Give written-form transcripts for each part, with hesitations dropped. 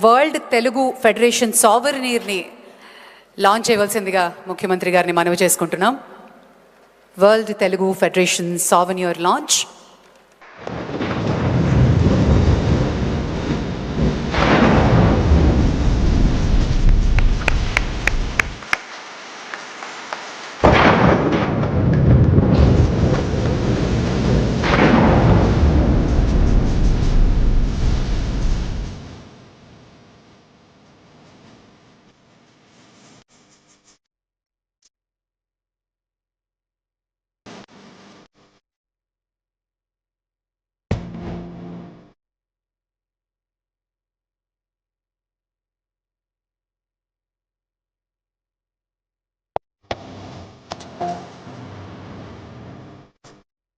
World Telugu federation సావరీనీర్ని launch చేయవలసిందిగా ముఖ్యమంత్రి గారిని మనవి చేసుకుంటున్నాం. World Telugu federation souvenir launch.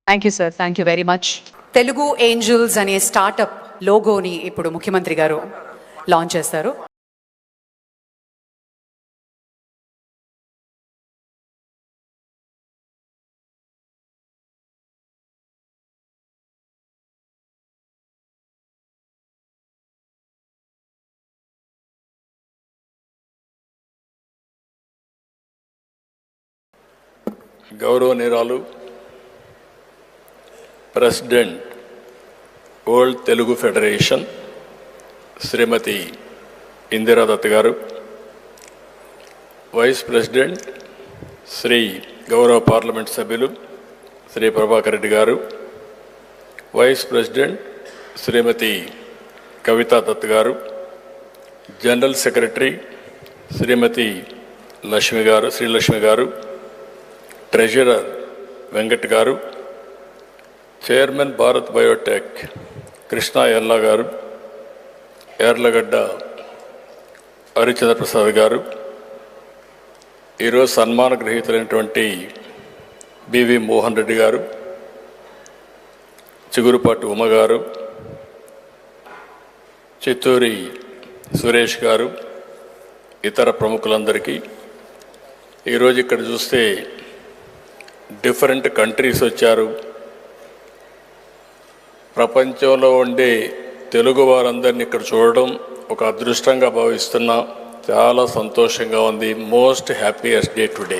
Thank you sir, thank you very much. Telugu angels అనే స్టార్టప్ లోగోని ఇప్పుడు ముఖ్యమంత్రి గారు లాంచ్ చేస్తారు. గౌరవనీయురాలు president world Telugu federation Shrimati Indira Dutt గారు, వైస్ ప్రెసిడెంట్ శ్రీ గౌరవ పార్లమెంట్ సభ్యులు శ్రీ ప్రభాకర్ రెడ్డి గారు, వైస్ ప్రెసిడెంట్ శ్రీమతి కవితా దత్ గారు, జనరల్ సెక్రటరీ శ్రీమతి శ్రీలక్ష్మి గారు, ట్రెజరర్ వెంకట్ గారు, చైర్మన్ భారత్ బయోటెక్ కృష్ణ ఎల్లా గారు, యార్లగడ్డ హరిచంద్ర ప్రసాద్ గారు, ఈరోజు సన్మాన గ్రహీతులైనటువంటి బివి మోహన్ రెడ్డి గారు, చిగురుపాటి ఉమ గారు, చిత్తూరి సురేష్ గారు, ఇతర ప్రముఖులందరికీ ఈరోజు ఇక్కడ చూస్తే డిఫరెంట్ కంట్రీస్ వచ్చారు. ప్రపంచంలో ఉండే తెలుగు వారందరినీ ఇక్కడ చూడడం ఒక అదృష్టంగా భావిస్తున్నా. చాలా సంతోషంగా ఉంది. Most happiest day today.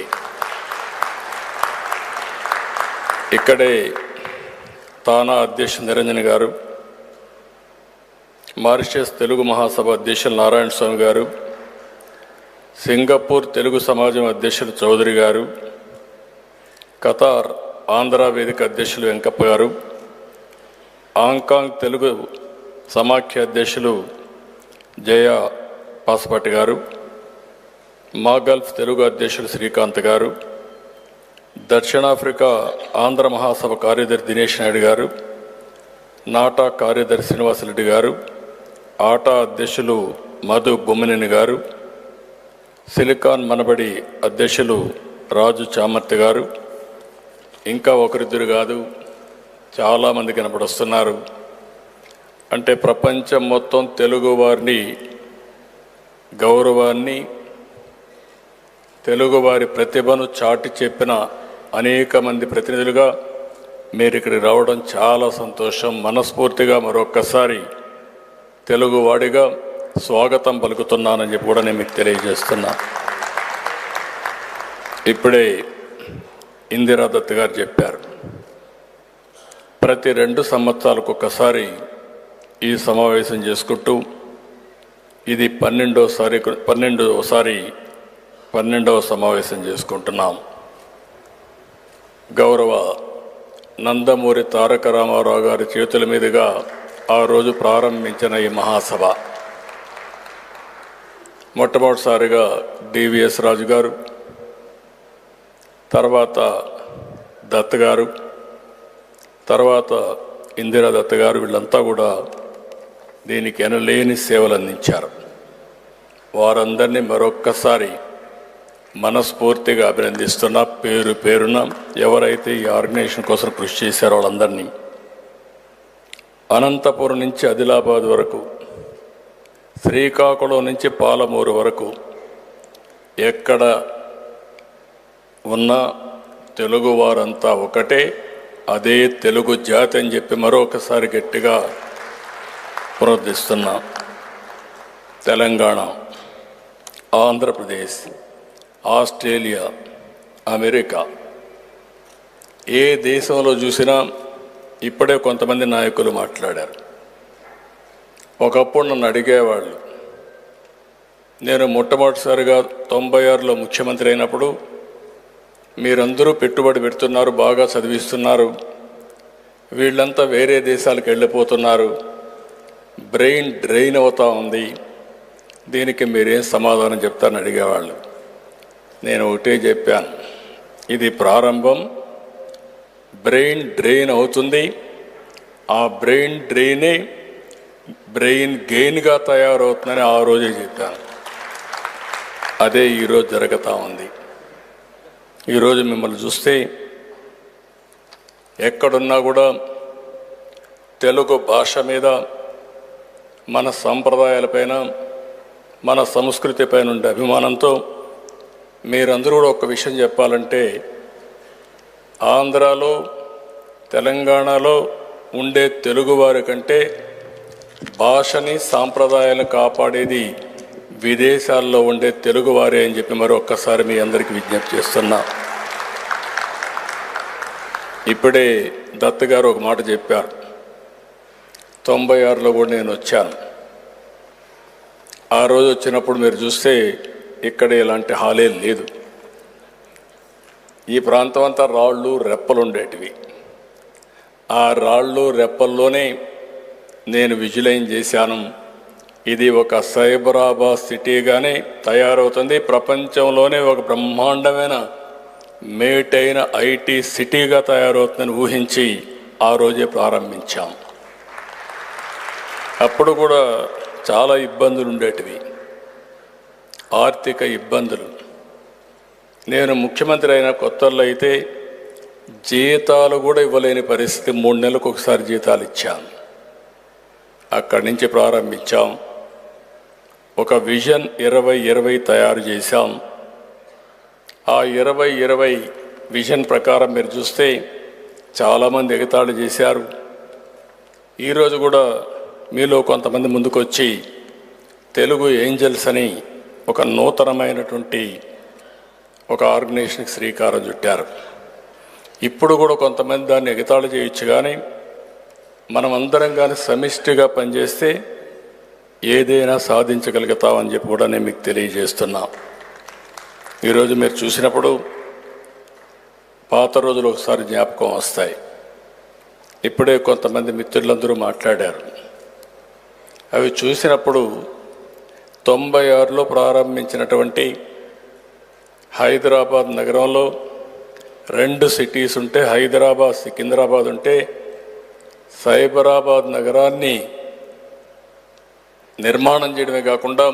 ఇక్కడే తానా అధ్యక్షుడు నిరంజన్ గారు, మారిషస్ తెలుగు మహాసభ అధ్యక్షులు నారాయణ స్వామి గారు, సింగపూర్ తెలుగు సమాజం అధ్యక్షులు చౌదరి గారు, ఖతార్ ఆంధ్ర వేదిక అధ్యక్షులు వెంకప్ప గారు, హాంకాంగ్ తెలుగు సమాఖ్య అధ్యక్షులు జయ పాసపాటి గారు, మాగల్ఫ్ తెలుగు అధ్యక్షులు శ్రీకాంత్ గారు, దక్షిణాఫ్రికా ఆంధ్ర మహాసభ కార్యదర్శి దినేష్ నాయుడు గారు, నాటా కార్యదర్శి శ్రీనివాసరెడ్డి గారు, ఆటా అధ్యక్షులు మధు బొమ్మినేని గారు, సిలికాన్ మనబడి అధ్యక్షులు రాజు చామర్తి గారు, ఇంకా ఒకరిద్దరు కాదు చాలామంది కనపడొస్తున్నారు. అంటే ప్రపంచం మొత్తం తెలుగు వారిని గౌరవాన్ని, తెలుగువారి ప్రతిభను చాటి చెప్పిన అనేక మంది ప్రతినిధులుగా మీరు ఇక్కడికి రావడం చాలా సంతోషం. మనస్ఫూర్తిగా మరొక్కసారి తెలుగువాడిగా స్వాగతం పలుకుతున్నానని చెప్పి కూడా నేను మీకు తెలియజేస్తున్నా. ఇప్పుడే ఇందిరా దత్ గారు చెప్పారు, ప్రతి 2 సంవత్సరాలకు ఒక్కసారి ఈ సమావేశం చేసుకుంటూ ఇది 12వ సమావేశం చేసుకుంటున్నాం. గౌరవ నందమూరి తారక రామారావు గారి చేతుల మీదుగా ఆ రోజు ప్రారంభించిన ఈ మహాసభ మొట్టమొదటిసారిగా డివిఎస్ రాజు గారు, తర్వాత దత్ గారు, తర్వాత ఇందిరా దత్ గారు, వీళ్ళంతా కూడా దీనికి ఎనలేని సేవలు అందించారు. వారందరినీ మరొక్కసారి మనస్ఫూర్తిగా అభినందిస్తున్నా. పేరు పేరున ఎవరైతే ఈ ఆర్గనైజేషన్ కోసం కృషి చేశారో వాళ్ళందరినీ, అనంతపురం నుంచి ఆదిలాబాద్ వరకు, శ్రీకాకుళం నుంచి పాలమూరు వరకు ఎక్కడ ఉన్న తెలుగు వారంతా ఒకటే, అదే తెలుగు జాతి అని చెప్పి మరొకసారి గట్టిగా పునరుద్ధరిస్తున్నా. తెలంగాణ, ఆంధ్రప్రదేశ్, ఆస్ట్రేలియా, అమెరికా, ఏ దేశంలో చూసినా ఇప్పుడే కొంతమంది నాయకులు మాట్లాడారు. ఒకప్పుడు నన్ను అడిగేవాళ్ళు, నేను మొట్టమొదటిసారిగా 96లో ముఖ్యమంత్రి అయినప్పుడు మీరందరూ పెట్టుబడి పెడుతున్నారు, బాగా చదివిస్తున్నారు, వీళ్ళంతా వేరే దేశాలకు వెళ్ళిపోతున్నారు, బ్రెయిన్ డ్రైన్ అవుతూ ఉంది, దీనికి మీరేం సమాధానం చెప్తారని అడిగేవాళ్ళు. నేను ఒకటే చెప్పాను, ఇది ప్రారంభం, బ్రెయిన్ డ్రైన్ అవుతుంది, ఆ బ్రెయిన్ డ్రైనే బ్రెయిన్ గెయిన్గా తయారవుతుందని ఆ రోజే చెప్పాను. అదే ఈరోజు జరుగుతూ ఉంది. ఈరోజు మిమ్మల్ని చూస్తే ఎక్కడున్నా కూడా తెలుగు భాష మీద, మన సంప్రదాయాలపైన, మన సంస్కృతి పైన ఉండే అభిమానంతో మీరందరూ కూడా ఒక విషయం చెప్పాలంటే, ఆంధ్రాలో తెలంగాణలో ఉండే తెలుగువారి కంటే భాషని సాంప్రదాయాలను కాపాడేది విదేశాల్లో ఉండే తెలుగువారే అని చెప్పి మరొక్కసారి మీ అందరికీ విజ్ఞప్తి చేస్తున్నా. ఇప్పుడే దత్ గారు ఒక మాట చెప్పారు, 96లో కూడా నేను వచ్చాను. ఆ రోజు వచ్చినప్పుడు మీరు చూస్తే ఇక్కడ ఇలాంటి హాలే లేదు. ఈ ప్రాంతం అంతా రాళ్ళు రెప్పలు ఉండేటివి. ఆ రాళ్ళు రెప్పల్లోనే నేను విజులైన్ చేశాను, ఇది ఒక సైబరాబాద్ సిటీగానే తయారవుతుంది, ప్రపంచంలోనే ఒక బ్రహ్మాండమైన మేటైన ఐటీ సిటీగా తయారవుతుందని ఊహించి ఆ రోజే ప్రారంభించాం. అప్పుడు కూడా చాలా ఇబ్బందులు ఉండేటివి, ఆర్థిక ఇబ్బందులు. నేను ముఖ్యమంత్రి అయిన కొత్తల్లో అయితే జీతాలు కూడా ఇవ్వలేని పరిస్థితి, 3 నెలలకు ఒకసారి జీతాలు ఇచ్చాం. అక్కడి నుంచి ప్రారంభించాం. ఒక విజన్ 2020 తయారు చేశాం. ఆ 2020 విజన్ ప్రకారం మీరు చూస్తే చాలామంది ఎగతాళి చేశారు. ఈరోజు కూడా మీలో కొంతమంది ముందుకొచ్చి తెలుగు ఏంజల్స్ అని ఒక నూతనమైనటువంటి ఒక ఆర్గనైజేషన్కి శ్రీకారం చుట్టారు. ఇప్పుడు కూడా కొంతమంది దాన్ని ఎగతాళి చేయొచ్చు, కానీ మనం అందరం కానీ సమిష్టిగా పనిచేస్తే ఏదైనా సాధించగలుగుతామని చెప్పి కూడా నేను మీకు తెలియజేస్తున్నా. ఈరోజు మీరు చూసినప్పుడు పాత రోజులు ఒకసారి జ్ఞాపకం వస్తాయి. ఇప్పుడే కొంతమంది మిత్రులందరూ మాట్లాడారు. అవి చూసినప్పుడు 96లో ప్రారంభించినటువంటి హైదరాబాద్ నగరంలో 2 సిటీస్ ఉంటే, హైదరాబాద్, సికింద్రాబాద్ ఉంటే, సైబరాబాద్ నగరాన్ని నిర్మాణం చేయడమే కాకుండా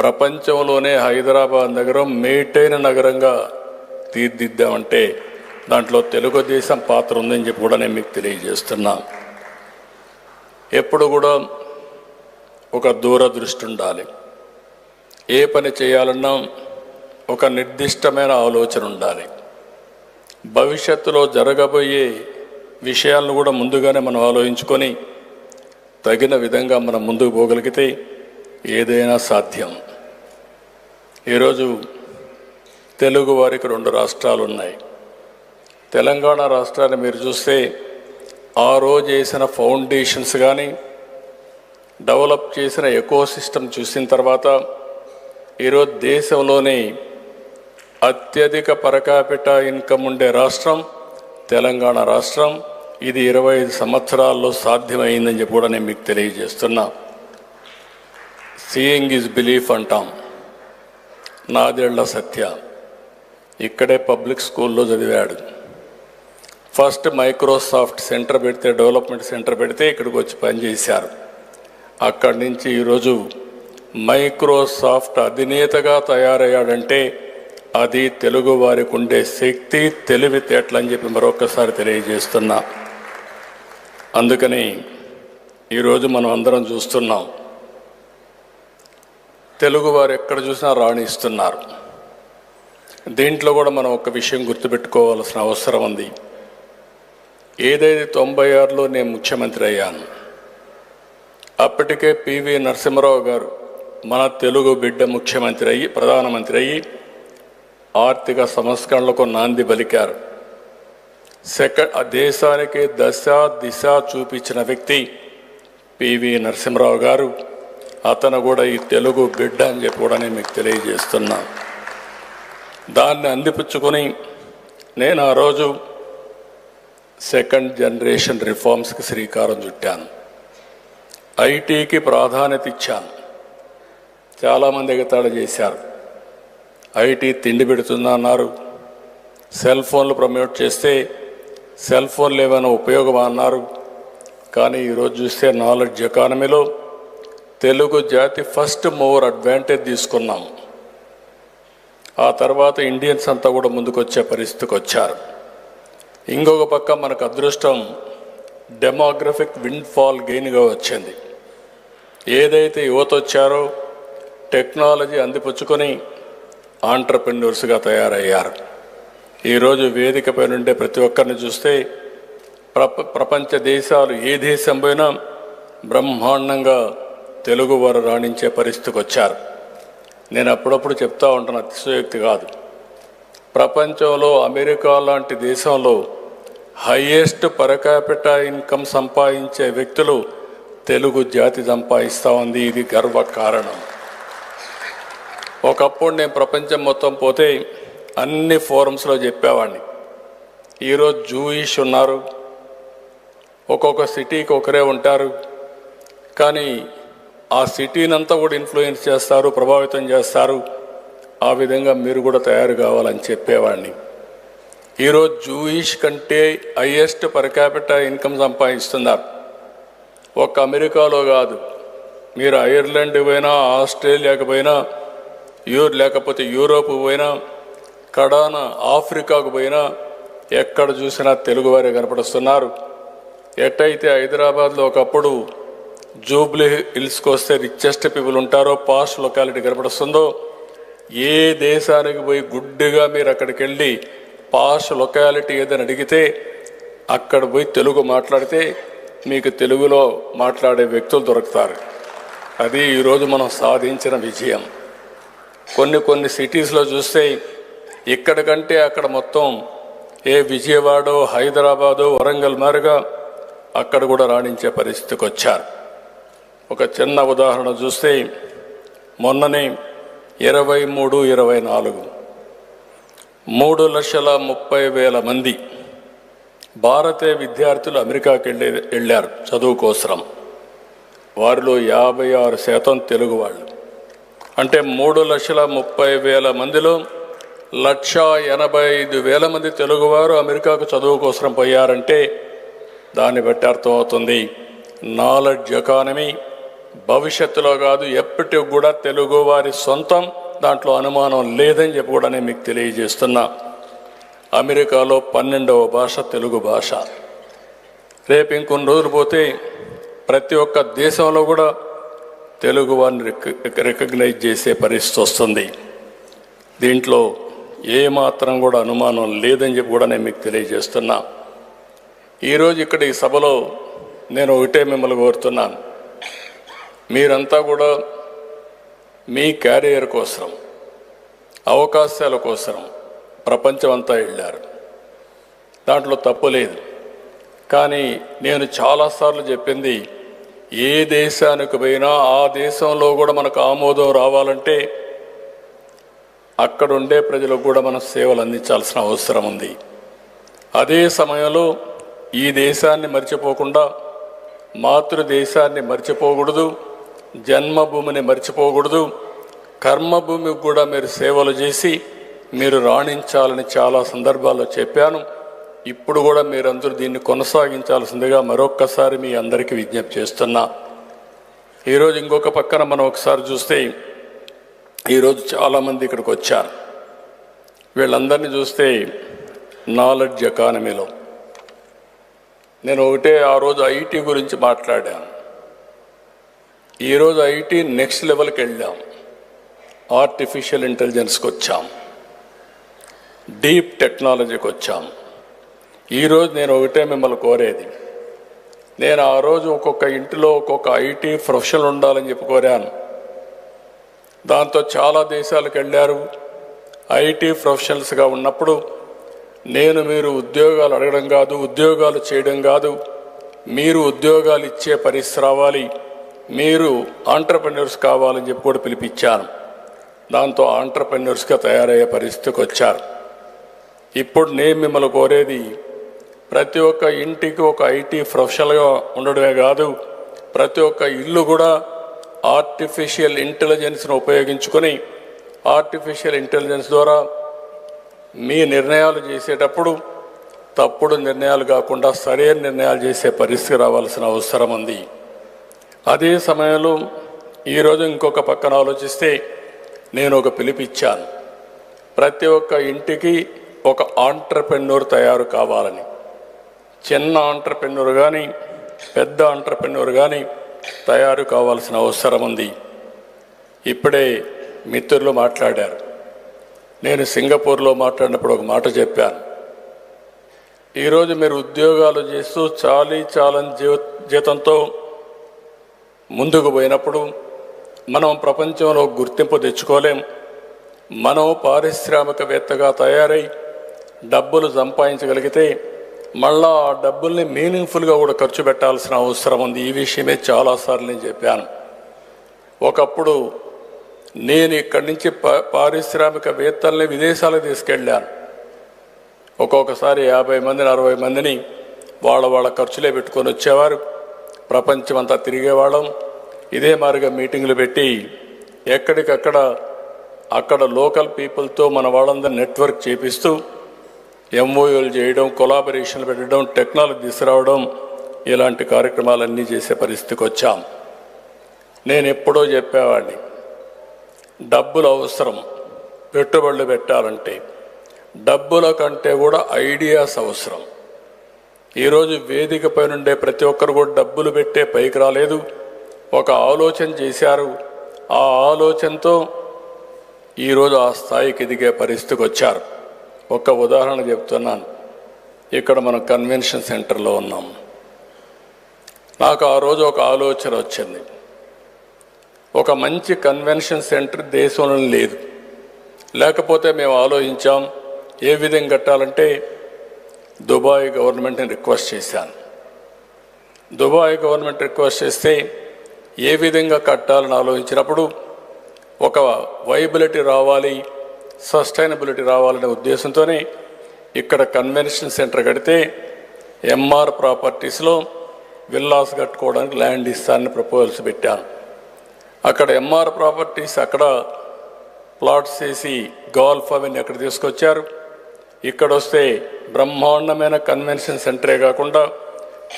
ప్రపంచంలోనే హైదరాబాద్ నగరం మేటైన నగరంగా తీర్చిదిద్దామంటే దాంట్లో తెలుగుదేశం పాత్ర ఉందని చెప్పి కూడా నేను మీకు తెలియజేస్తున్నా. ఎప్పుడు కూడా ఒక దూరదృష్టి ఉండాలి. ఏ పని చేయాలన్నా ఒక నిర్దిష్టమైన ఆలోచన ఉండాలి. భవిష్యత్తులో జరగబోయే విషయాలను కూడా ముందుగానే మనం ఆలోచించుకొని తగిన విధంగా మనం ముందుకు పోగలిగితే ఏదైనా సాధ్యం. ఈరోజు తెలుగు వారికి 2 రాష్ట్రాలు ఉన్నాయి. తెలంగాణ రాష్ట్రాన్ని మీరు చూస్తే ఆ రోజు వేసిన ఫౌండేషన్స్ కానీ, డెవలప్ చేసిన ఎకోసిస్టమ్ చూసిన తర్వాత ఈరోజు దేశంలోనే అత్యధిక పరకాపిటా ఇన్కమ్ ఉండే రాష్ట్రం తెలంగాణ రాష్ట్రం. ఇది 25 సంవత్సరాల్లో సాధ్యమైందని చెప్పి కూడా నేను మీకు తెలియజేస్తున్నా. సీయింగ్ ఈజ్ బిలీఫ్ అంటాం. నాదేళ్ల సత్య ఇక్కడే పబ్లిక్ స్కూల్లో చదివాడు. ఫస్ట్ మైక్రోసాఫ్ట్ సెంటర్ పెడితే, డెవలప్మెంట్ సెంటర్ పెడితే ఇక్కడికి వచ్చి పనిచేశారు. అక్కడి నుంచి ఈరోజు మైక్రోసాఫ్ట్ అధినేతగా తయారయ్యాడంటే అది తెలుగు వారికి ఉండే శక్తి, తెలివితేటలని చెప్పి మరొకసారి తెలియజేస్తున్నా. అందుకని ఈరోజు మనం అందరం చూస్తున్నాం, తెలుగు వారు ఎక్కడ చూసినా రాణిస్తున్నారు. దీంట్లో కూడా మనం ఒక విషయం గుర్తుపెట్టుకోవాల్సిన అవసరం ఉంది. ఏదైతే 96లో నేను ముఖ్యమంత్రి అయ్యాను, అప్పటికే పివి నరసింహారావు గారు మన తెలుగు బిడ్డ ముఖ్యమంత్రి అయ్యి ప్రధానమంత్రి అయ్యి ఆర్థిక సంస్కరణలకు నాంది పలికారు. దేశానికి దశ దిశ చూపించిన వ్యక్తి పివి నరసింహరావు గారు. అతను కూడా ఈ తెలుగు బిడ్డ అని చెప్పి కూడా నేను మీకు తెలియజేస్తున్నా. దాన్ని అందిపుచ్చుకొని నేను ఆ రోజు సెకండ్ జనరేషన్ రిఫార్మ్స్కి శ్రీకారం చుట్టాను. ఐటీకి ప్రాధాన్యత ఇచ్చాను. చాలామంది ఎగతాళి చేశారు. ఐటీ తిండి పెడుతుందా అన్నారు. సెల్ ఫోన్లు ప్రమోట్ చేస్తే సెల్ ఫోన్లు ఏమైనా ఉపయోగమా అన్నారు. కానీ ఈరోజు చూస్తే నాలెడ్జ్ ఎకానమీలో తెలుగు జాతి ఫస్ట్ మూవర్ అడ్వాంటేజ్ తీసుకున్నాం. ఆ తర్వాత ఇండియన్స్ అంతా కూడా ముందుకొచ్చే పరిస్థితికి వచ్చారు. ఇంకొక పక్క మనకు అదృష్టం డెమోగ్రఫిక్ విండ్ ఫాల్ గెయిన్గా వచ్చింది. ఏదైతే యువత వచ్చారో టెక్నాలజీ అందిపుచ్చుకొని ఆంటర్ప్రెన్యూర్స్గా తయారయ్యారు. ఈరోజు వేదికపై నుండే ప్రతి ఒక్కరిని చూస్తే ప్రపంచ దేశాలు ఏ దేశం పోయినా బ్రహ్మాండంగా తెలుగు వారు రాణించే పరిస్థితికి వచ్చారు. నేను అప్పుడప్పుడు చెప్తా ఉంటాను, అతిశయోక్తి కాదు. ప్రపంచంలో అమెరికా లాంటి దేశంలో హయ్యెస్ట్ పర్ క్యాపిటా ఇన్కమ్ సంపాదించే వ్యక్తులు తెలుగు జాతి సంపాదిస్తూ ఉంది. ఇది గర్వ కారణం. ఒకప్పుడు నేను ప్రపంచం మొత్తం పోతే అన్ని ఫోరమ్స్లో చెప్పేవాడిని. ఈరోజు జూయిష్ ఉన్నారు, ఒక్కొక్క సిటీకి ఒకరే ఉంటారు. కానీ ఆ సిటీనంతా కూడా ఇన్ఫ్లుయెన్స్ చేస్తారు, ప్రభావితం చేస్తారు. ఆ విధంగా మీరు కూడా తయారు కావాలని చెప్పేవాడిని. ఈరోజు జూయిష్ కంటే హైయెస్ట్ పర్ క్యాపిటా ఇన్కమ్ సంపాదిస్తున్నారు. ఒక్క అమెరికాలో కాదు, మీరు ఐర్లాండ్ పోయినా, ఆస్ట్రేలియాకి పోయినా, లేకపోతే యూరోప్ పోయినా, కడాన ఆఫ్రికాకు పోయినా ఎక్కడ చూసినా తెలుగువారే కనపడుస్తున్నారు. ఎట్టయితే హైదరాబాద్లో ఒకప్పుడు జూబ్లీ హిల్స్కి వస్తే రిచెస్ట్ పీపుల్ ఉంటారో, పాష్ లొకాలిటీ కనపడుస్తుందో, ఏ దేశానికి పోయి గుడ్డిగా మీరు అక్కడికి వెళ్ళి పాష్ లొకాలిటీ ఏదని అడిగితే అక్కడ పోయి తెలుగు మాట్లాడితే మీకు తెలుగులో మాట్లాడే వ్యక్తులు దొరుకుతారు. అది ఈరోజు మనం సాధించిన విజయం. కొన్ని సిటీస్లో చూస్తే ఇక్కడికంటే అక్కడ మొత్తం ఏ విజయవాడో, హైదరాబాదో, వరంగల్ మారుగా అక్కడ కూడా రాణించే పరిస్థితికి వచ్చారు. ఒక చిన్న ఉదాహరణ చూస్తే మొన్ననే 23-24 3,30,000 మంది భారతీయ విద్యార్థులు అమెరికాకి వెళ్ళారు చదువు కోసం. వారిలో 56% తెలుగు వాళ్ళు. అంటే 3,30,000 మందిలో 1,85,000 మంది తెలుగువారు అమెరికాకు చదువు కోసం పోయారంటే దాన్ని బట్టి అర్థమవుతుంది నాలెడ్జ్ ఎకానమీ భవిష్యత్తులో కాదు ఎప్పటికి కూడా తెలుగు వారి సొంతం, దాంట్లో అనుమానం లేదని చెప్పి కూడా నేను మీకు తెలియజేస్తున్నా. అమెరికాలో 12వ భాష తెలుగు భాష. రేపు ఇంకొన్ని రోజులు పోతే ప్రతి ఒక్క దేశంలో కూడా తెలుగు వారిని రికగ్నైజ్ చేసే పరిస్థితి వస్తుంది. దీంట్లో ఏమాత్రం కూడా అనుమానం లేదని చెప్పి కూడా నేను మీకు తెలియజేస్తున్నా. ఈరోజు ఇక్కడ ఈ సభలో నేను ఒకటే మిమ్మల్ని కోరుతున్నాను, మీరంతా కూడా మీ క్యారియర్ కోసం, అవకాశాల కోసం ప్రపంచం అంతా వెళ్ళారు. దాంట్లో తప్పు లేదు. కానీ నేను చాలాసార్లు చెప్పింది, ఏ దేశానికి పోయినా ఆ దేశంలో కూడా మనకు ఆమోదం రావాలంటే అక్కడుండే ప్రజలకు కూడా మనం సేవలు అందించాల్సిన అవసరం ఉంది. అదే సమయంలో ఈ దేశాన్ని మర్చిపోకుండా, మాతృదేశాన్ని మర్చిపోకూడదు, జన్మభూమిని మర్చిపోకూడదు, కర్మభూమికి కూడా మీరు సేవలు చేసి మీరు రాణించాలని చాలా సందర్భాల్లో చెప్పాను. ఇప్పుడు కూడా మీరందరూ దీన్ని కొనసాగించాల్సిందిగా మరొక్కసారి మీ అందరికీ విజ్ఞప్తి చేస్తున్నా. ఈరోజు ఇంకొక పక్కన మనం ఒకసారి చూస్తే ఈరోజు చాలామంది ఇక్కడికి వచ్చారు. వీళ్ళందరినీ చూస్తే నాలెడ్జ్ ఎకానమీలో నేను ఒకటే ఆ రోజు ఐటీ గురించి మాట్లాడాను. ఈరోజు ఐటీ నెక్స్ట్ లెవెల్కి వెళ్ళాం. ఆర్టిఫిషియల్ ఇంటెలిజెన్స్కి వచ్చాం, డీప్ టెక్నాలజీకి వచ్చాం. ఈరోజు నేను ఒకటే మిమ్మల్ని కోరేది, నేను ఆ రోజు ఒక్కొక్క ఇంటిలో ఒక్కొక్క ఐటీ ప్రొఫెషనల్ ఉండాలని చెప్పి కోరాను. దాంతో చాలా దేశాలకు వెళ్ళారు. ఐటీ ప్రొఫెషనల్స్గా ఉన్నప్పుడు నేను మీరు ఉద్యోగాలు అడగడం కాదు, ఉద్యోగాలు చేయడం కాదు, మీరు ఉద్యోగాలు ఇచ్చే పరిస్థితి రావాలి, మీరు ఆంటర్‌ప్రెన్యూర్స్ కావాలని చెప్పి కూడా పిలిపించాను. దాంతో ఆంటర్‌ప్రెన్యూర్స్గా తయారయ్యే పరిస్థితికి వచ్చారు. ఇప్పుడు నేను మిమ్మల్ని కోరేది, ప్రతి ఒక్క ఇంటికి ఒక ఐటీ ప్రొఫెషనల్గా ఉండడమే కాదు, ప్రతి ఒక్క ఇల్లు కూడా ఆర్టిఫిషియల్ ఇంటెలిజెన్స్ను ఉపయోగించుకొని ఆర్టిఫిషియల్ ఇంటెలిజెన్స్ ద్వారా మీ నిర్ణయాలు చేసేటప్పుడు తప్పుడు నిర్ణయాలు కాకుండా సరైన నిర్ణయాలు చేసే పరిస్థితి రావాల్సిన అవసరం ఉంది. అదే సమయంలో ఈరోజు ఇంకొక పక్కన ఆలోచిస్తే నేను ఒక పిలిపిచ్చాను, ప్రతి ఒక్క ఇంటికి ఒక ఆంటర్‌ప్రెన్యూర్ తయారు కావాలని. చిన్న ఆంటర్‌ప్రెన్యూర్ కానీ పెద్ద ఆంటర్‌ప్రెన్యూర్ కానీ తయారు కావాల్సిన అవసరం ఉంది. ఇప్పుడే మిత్రులు మాట్లాడారు. నేను సింగపూర్లో మాట్లాడినప్పుడు ఒక మాట చెప్పాను. ఈరోజు మీరు ఉద్యోగాలు చేస్తూ చాలని జీతంతో ముందుకు పోయినప్పుడు మనం ప్రపంచంలో గుర్తింపు తెచ్చుకోలేం. మనం పారిశ్రామికవేత్తగా తయారై డబ్బులు సంపాదించగలిగితే మళ్ళా ఆ డబ్బుల్ని మీనింగ్ఫుల్గా కూడా ఖర్చు పెట్టాల్సిన అవసరం ఉంది. ఈ విషయమే చాలాసార్లు నేను చెప్పాను. ఒకప్పుడు నేను ఇక్కడి నుంచి పారిశ్రామికవేత్తల్ని విదేశాలకు తీసుకెళ్ళాను. ఒక్కొక్కసారి 50 మందిని 60 మందిని వాళ్ళ ఖర్చులే పెట్టుకొని వచ్చేవారు. ప్రపంచమంతా తిరిగేవాళ్ళం. ఇదే మాదిరిగా మీటింగులు పెట్టి ఎక్కడికక్కడ అక్కడ లోకల్ పీపుల్తో మన వాళ్ళందరూ నెట్వర్క్ చేపిస్తూ ఎంఓయూలు చేయడం, కొలాబరేషన్లు పెట్టడం, టెక్నాలజీ తీసుకురావడం, ఇలాంటి కార్యక్రమాలన్నీ చేసే పరిస్థితికి వచ్చాం. నేను ఎప్పుడో చెప్పేవాడిని, డబ్బులు అవసరం. పెట్టుబడులు పెట్టాలంటే డబ్బుల కంటే కూడా ఐడియాస్ అవసరం. ఈరోజు వేదిక పైన ఉండే ప్రతి ఒక్కరు కూడా డబ్బులు పెట్టే పైకి రాలేదు, ఒక ఆలోచన చేశారు. ఆ ఆలోచనతో ఈరోజు ఆ స్థాయికి ఎదిగే పరిస్థితికి వచ్చారు. ఒక ఉదాహరణ చెప్తున్నాను. ఇక్కడ మనం కన్వెన్షన్ సెంటర్లో ఉన్నాం. నాకు ఆ రోజు ఒక ఆలోచన వచ్చింది. ఒక మంచి కన్వెన్షన్ సెంటర్ దేశంలో లేదు. లేకపోతే మేము ఆలోచించాం ఏ విధంగా కట్టాలంటే దుబాయ్ గవర్నమెంట్ని రిక్వెస్ట్ చేశాను. దుబాయ్ గవర్నమెంట్ రిక్వెస్ట్ చేస్తే ఏ విధంగా కట్టాలని ఆలోచించినప్పుడు ఒక వైబిలిటీ రావాలి, సస్టైనబిలిటీ రావాలనే ఉద్దేశంతోనే ఇక్కడ కన్వెన్షన్ సెంటర్ కడితే ఎంఆర్ ప్రాపర్టీస్లో విల్లాస్ కట్టుకోవడానికి ల్యాండ్ ఇస్తానని ప్రపోజల్స్ పెట్టాను. అక్కడ ఎంఆర్ ప్రాపర్టీస్ అక్కడ ప్లాట్స్ వేసి గోల్ఫ్ అవన్నీ అక్కడ తీసుకొచ్చారు. ఇక్కడ వస్తే బ్రహ్మాండమైన కన్వెన్షన్ సెంటరే కాకుండా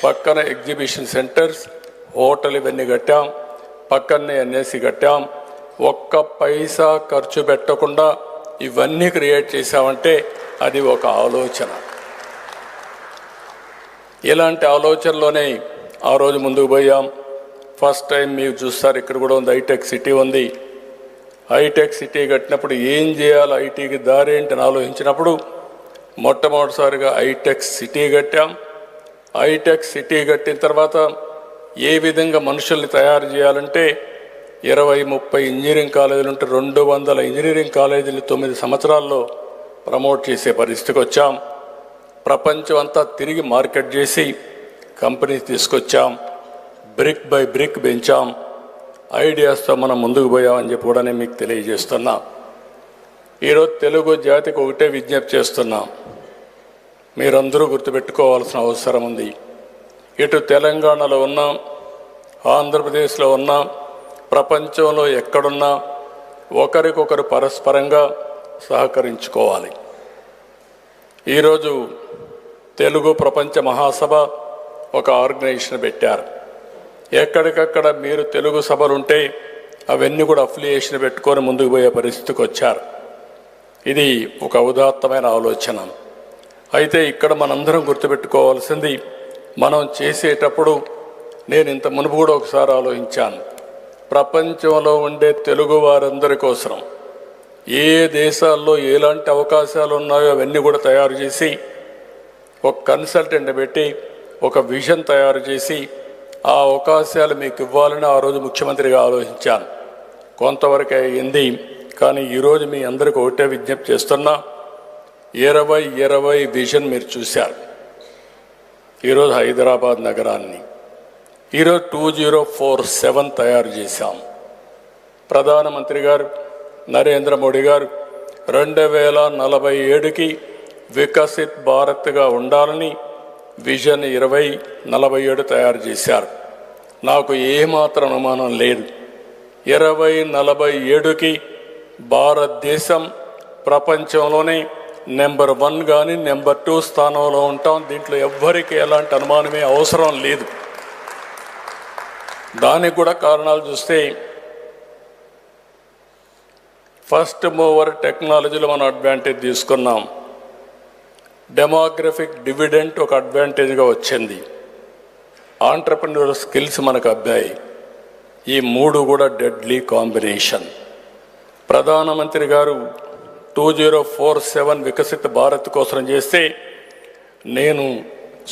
పక్కన ఎగ్జిబిషన్ సెంటర్స్, హోటల్ ఇవన్నీ కట్టాం. పక్కనే ఎన్ఏసి కట్టాం. ఒక్క పైసా ఖర్చు పెట్టకుండా ఇవన్నీ క్రియేట్ చేశామంటే అది ఒక ఆలోచన. ఇలాంటి ఆలోచనలోనే ఆ రోజు ముందుకు పోయాం. ఫస్ట్ టైం మీరు చూస్తారు, ఇక్కడ కూడా ఉంది, హైటెక్ సిటీ ఉంది. హైటెక్ సిటీ కట్టినప్పుడు ఏం చేయాలి, ఐటీకి దారి ఏంటని ఆలోచించినప్పుడు మొట్టమొదటిసారిగా హైటెక్ సిటీ కట్టాం. హైటెక్ సిటీ కట్టిన తర్వాత ఏ విధంగా మనుషుల్ని తయారు చేయాలంటే 20-30 ఇంజనీరింగ్ కాలేజీలు ఉంటే 200 ఇంజనీరింగ్ కాలేజీలు 9 సంవత్సరాల్లో ప్రమోట్ చేసే పరిస్థితికి వచ్చాం. ప్రపంచం అంతా తిరిగి మార్కెట్ చేసి కంపెనీస్ తీసుకొచ్చాం. బ్రిక్ బై బ్రిక్ పెంచాం. ఐడియాస్తో మనం ముందుకు పోయామని చెప్పి కూడా నేను మీకు తెలియజేస్తున్నా. ఈరోజు తెలుగు జాతికి ఒకటే విజ్ఞప్తి చేస్తున్నాం, మీరందరూ గుర్తుపెట్టుకోవాల్సిన అవసరం ఉంది. ఇటు తెలంగాణలో ఉన్నాం, ఆంధ్రప్రదేశ్లో ఉన్నాం, ప్రపంచంలో ఎక్కడున్నా ఒకరికొకరు పరస్పరంగా సహకరించుకోవాలి. ఈరోజు తెలుగు ప్రపంచ మహాసభ ఒక ఆర్గనైజేషన్ పెట్టారు. ఎక్కడికక్కడ మీరు తెలుగు సభలుంటే అవన్నీ కూడా అఫిలియేషన్ పెట్టుకొని ముందుకు పోయే పరిస్థితికి వచ్చారు. ఇది ఒక ఉదాత్తమైన ఆలోచన. అయితే ఇక్కడ మనందరం గుర్తుపెట్టుకోవాల్సింది, మనం చేసేటప్పుడు నేను ఇంత మునుపు కూడా ఒకసారి ఆలోచించాను, ప్రపంచంలో ఉండే తెలుగు వారందరి కోసం ఏ దేశాల్లో ఎలాంటి అవకాశాలు ఉన్నాయో అవన్నీ కూడా తయారు చేసి ఒక కన్సల్టెంట్ పెట్టి ఒక విజన్ తయారు చేసి ఆ అవకాశాలు మీకు ఇవ్వాలని ఆ రోజు ముఖ్యమంత్రిగా ఆలోచించాను. కొంతవరకు అయింది. కానీ ఈరోజు మీ అందరికీ ఒకటే విజ్ఞప్తి చేస్తున్నా, 2020 విజన్ మీరు చూశారు. ఈరోజు హైదరాబాద్ నగరాన్ని ఈరోజు 2047 తయారు చేశాం. ప్రధానమంత్రి గారు నరేంద్ర మోడీ గారు 2047కి వికసిత్ భారత్గా ఉండాలని విజన్ 2047 తయారు చేశారు. నాకు ఏమాత్రం అనుమానం లేదు, 2047కి భారతదేశం ప్రపంచంలోనే నెంబర్ 1 కానీ నెంబర్ 2 స్థానంలో ఉంటాం. దీంట్లో ఎవ్వరికి ఎలాంటి అనుమానమే అవసరం లేదు. దానికి కూడా కారణాలు చూస్తే, ఫస్ట్ మూవర్ టెక్నాలజీలో మనం అడ్వాంటేజ్ తీసుకున్నాం. డెమోగ్రఫిక్ డివిడెంట్ ఒక అడ్వాంటేజ్గా వచ్చింది. ఆంటర్ప్రెన్యూర్ స్కిల్స్ మనకు అబ్బాయి. ఈ 3 కూడా డెడ్లీ కాంబినేషన్. ప్రధానమంత్రి గారు 2047 వికసిత భారత్ కోసం చేస్తే, నేను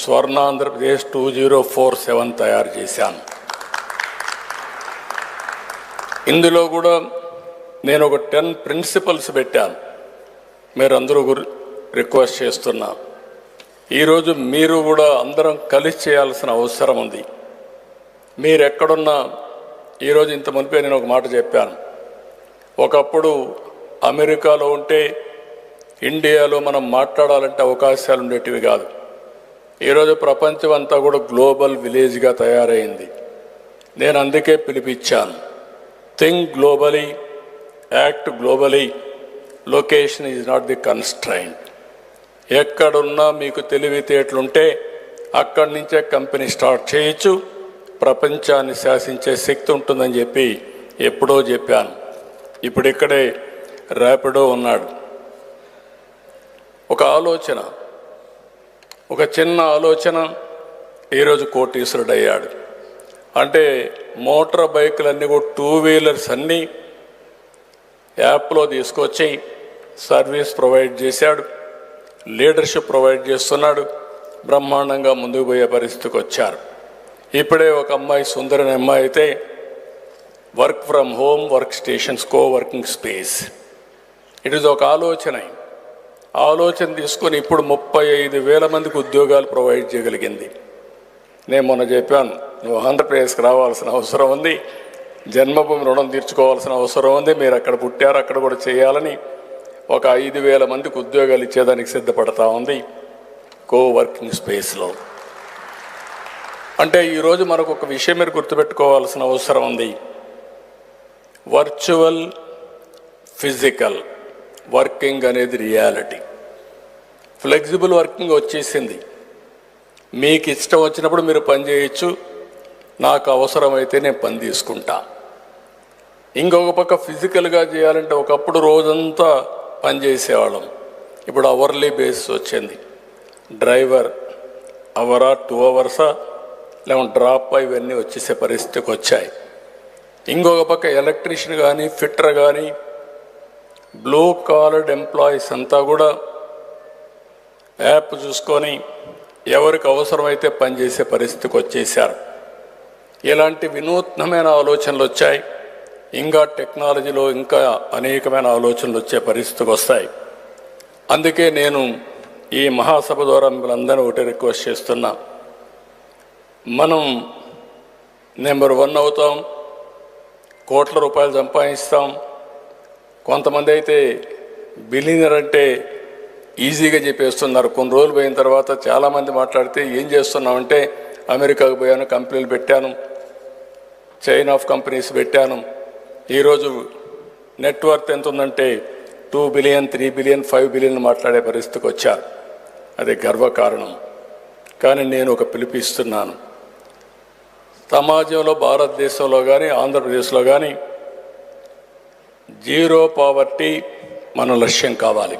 స్వర్ణాంధ్రప్రదేశ్ 2047 తయారు చేశాను. ఇందులో కూడా నేను ఒక 10 ప్రిన్సిపల్స్ పెట్టాను. మీరందరూ రిక్వెస్ట్ చేస్తున్నా, ఈరోజు మీరు కూడా అందరం కలిసి చేయాల్సిన అవసరం ఉంది. మీరు ఎక్కడున్నా, ఈరోజు ఇంత మునిపే నేను ఒక మాట చెప్పాను. ఒకప్పుడు అమెరికాలో ఉంటే ఇండియాలో మనం మాట్లాడాలంటే అవకాశాలు ఉండేటివి కాదు. ఈరోజు ప్రపంచం అంతా కూడా గ్లోబల్ విలేజ్గా తయారైంది. నేను అందుకే పిలిపించాను, think globally, act globally, location is not the constraint. ఎక్కడున్నా మీకు తెలివితేటలుంటే అక్కడి నుంచే కంపెనీ స్టార్ట్ చేయొచ్చు, ప్రపంచాన్ని శాసించే శక్తి ఉంటుందని చెప్పి ఎప్పుడో చెప్పాను. ఇప్పుడు ఇక్కడే ర్యాపిడో ఉన్నాడు. ఒక ఆలోచన, ఒక చిన్న ఆలోచన ఈరోజు కోటీశ్వరుడు అయ్యాడు. అంటే మోటార్ బైకులన్నీ కూడా 2 వీలర్స్ అన్నీ యాప్లో తీసుకొచ్చి సర్వీస్ ప్రొవైడ్ చేశాడు, లీడర్షిప్ ప్రొవైడ్ చేస్తున్నాడు. బ్రహ్మాండంగా ముందుకు పోయే పరిస్థితికి వచ్చారు. ఇప్పుడే ఒక అమ్మాయి, సుందరని అమ్మాయి అయితే work from home, work stations, working space. It is ఒక ఆలోచన తీసుకొని ఇప్పుడు 35,000 మందికి ఉద్యోగాలు ప్రొవైడ్ చేయగలిగింది. నేను మొన్న చెప్పాను, నువ్వు ఆంధ్రప్రదేశ్కి రావాల్సిన అవసరం ఉంది, జన్మభూమి రుణం తీర్చుకోవాల్సిన అవసరం ఉంది, మీరు అక్కడ పుట్టారు, అక్కడ కూడా చేయాలని ఒక 5,000 మందికి ఉద్యోగాలు ఇచ్చేదానికి సిద్ధపడతా ఉంది వర్కింగ్ స్పేస్లో. అంటే ఈరోజు మనకు ఒక విషయం మీరు గుర్తుపెట్టుకోవాల్సిన అవసరం ఉంది. వర్చువల్, ఫిజికల్ వర్కింగ్ అనేది రియాలిటీ. ఫ్లెక్సిబుల్ వర్కింగ్ వచ్చేసింది. మీకు ఇష్టం వచ్చినప్పుడు మీరు పని చేయొచ్చు, నాకు అవసరమైతే నేను పని తీసుకుంటా. ఇంకొక పక్క ఫిజికల్గా చేయాలంటే ఒకప్పుడు రోజంతా పని చేసేవాళ్ళం, ఇప్పుడు అవర్లీ బేసిస్ వచ్చింది. డ్రైవర్ అవరా, 2 అవర్సా, లేకుంటే డ్రాప్ ఇవన్నీ వచ్చేసే పరిస్థితికి వచ్చాయి. ఇంకొక పక్క ఎలక్ట్రీషియన్ కానీ, ఫిట్టర్ కానీ, బ్లూ కాలర్డ్ ఎంప్లాయీస్ అంతా కూడా యాప్ చూసుకొని ఎవరికి అవసరమైతే పనిచేసే పరిస్థితికి వచ్చేసారు. ఇలాంటి వినూత్నమైన ఆలోచనలు వచ్చాయి. ఇంకా టెక్నాలజీలో ఇంకా అనేకమైన ఆలోచనలు వచ్చే పరిస్థితికి వస్తాయి. అందుకే నేను ఈ మహాసభ ద్వారా మిమ్మల్ని అందరూ ఒకటి రిక్వెస్ట్ చేస్తున్నా, మనం నెంబర్ 1 అవుతాం, కోట్ల రూపాయలు సంపాదిస్తాం. కొంతమంది అయితే బిలియనర్ అంటే ఈజీగా చెప్పేస్తున్నారు. కొన్ని రోజులు పోయిన తర్వాత చాలామంది మాట్లాడితే ఏం చేస్తున్నామంటే, అమెరికాకు పోయాను, కంపెనీలు పెట్టాను, చైన్ ఆఫ్ కంపెనీస్ పెట్టాను, ఈరోజు నెట్వర్త్ ఎంత ఉందంటే 2 బిలియన్, 3 బిలియన్, 5 బిలియన్ మాట్లాడే పరిస్థితికి వచ్చారు. అది గర్వకారణం. కానీ నేను ఒక పిలిపిస్తున్నాను, సమాజంలో భారతదేశంలో కానీ ఆంధ్రప్రదేశ్లో కానీ జీరో పావర్టీ మన లక్ష్యం కావాలి.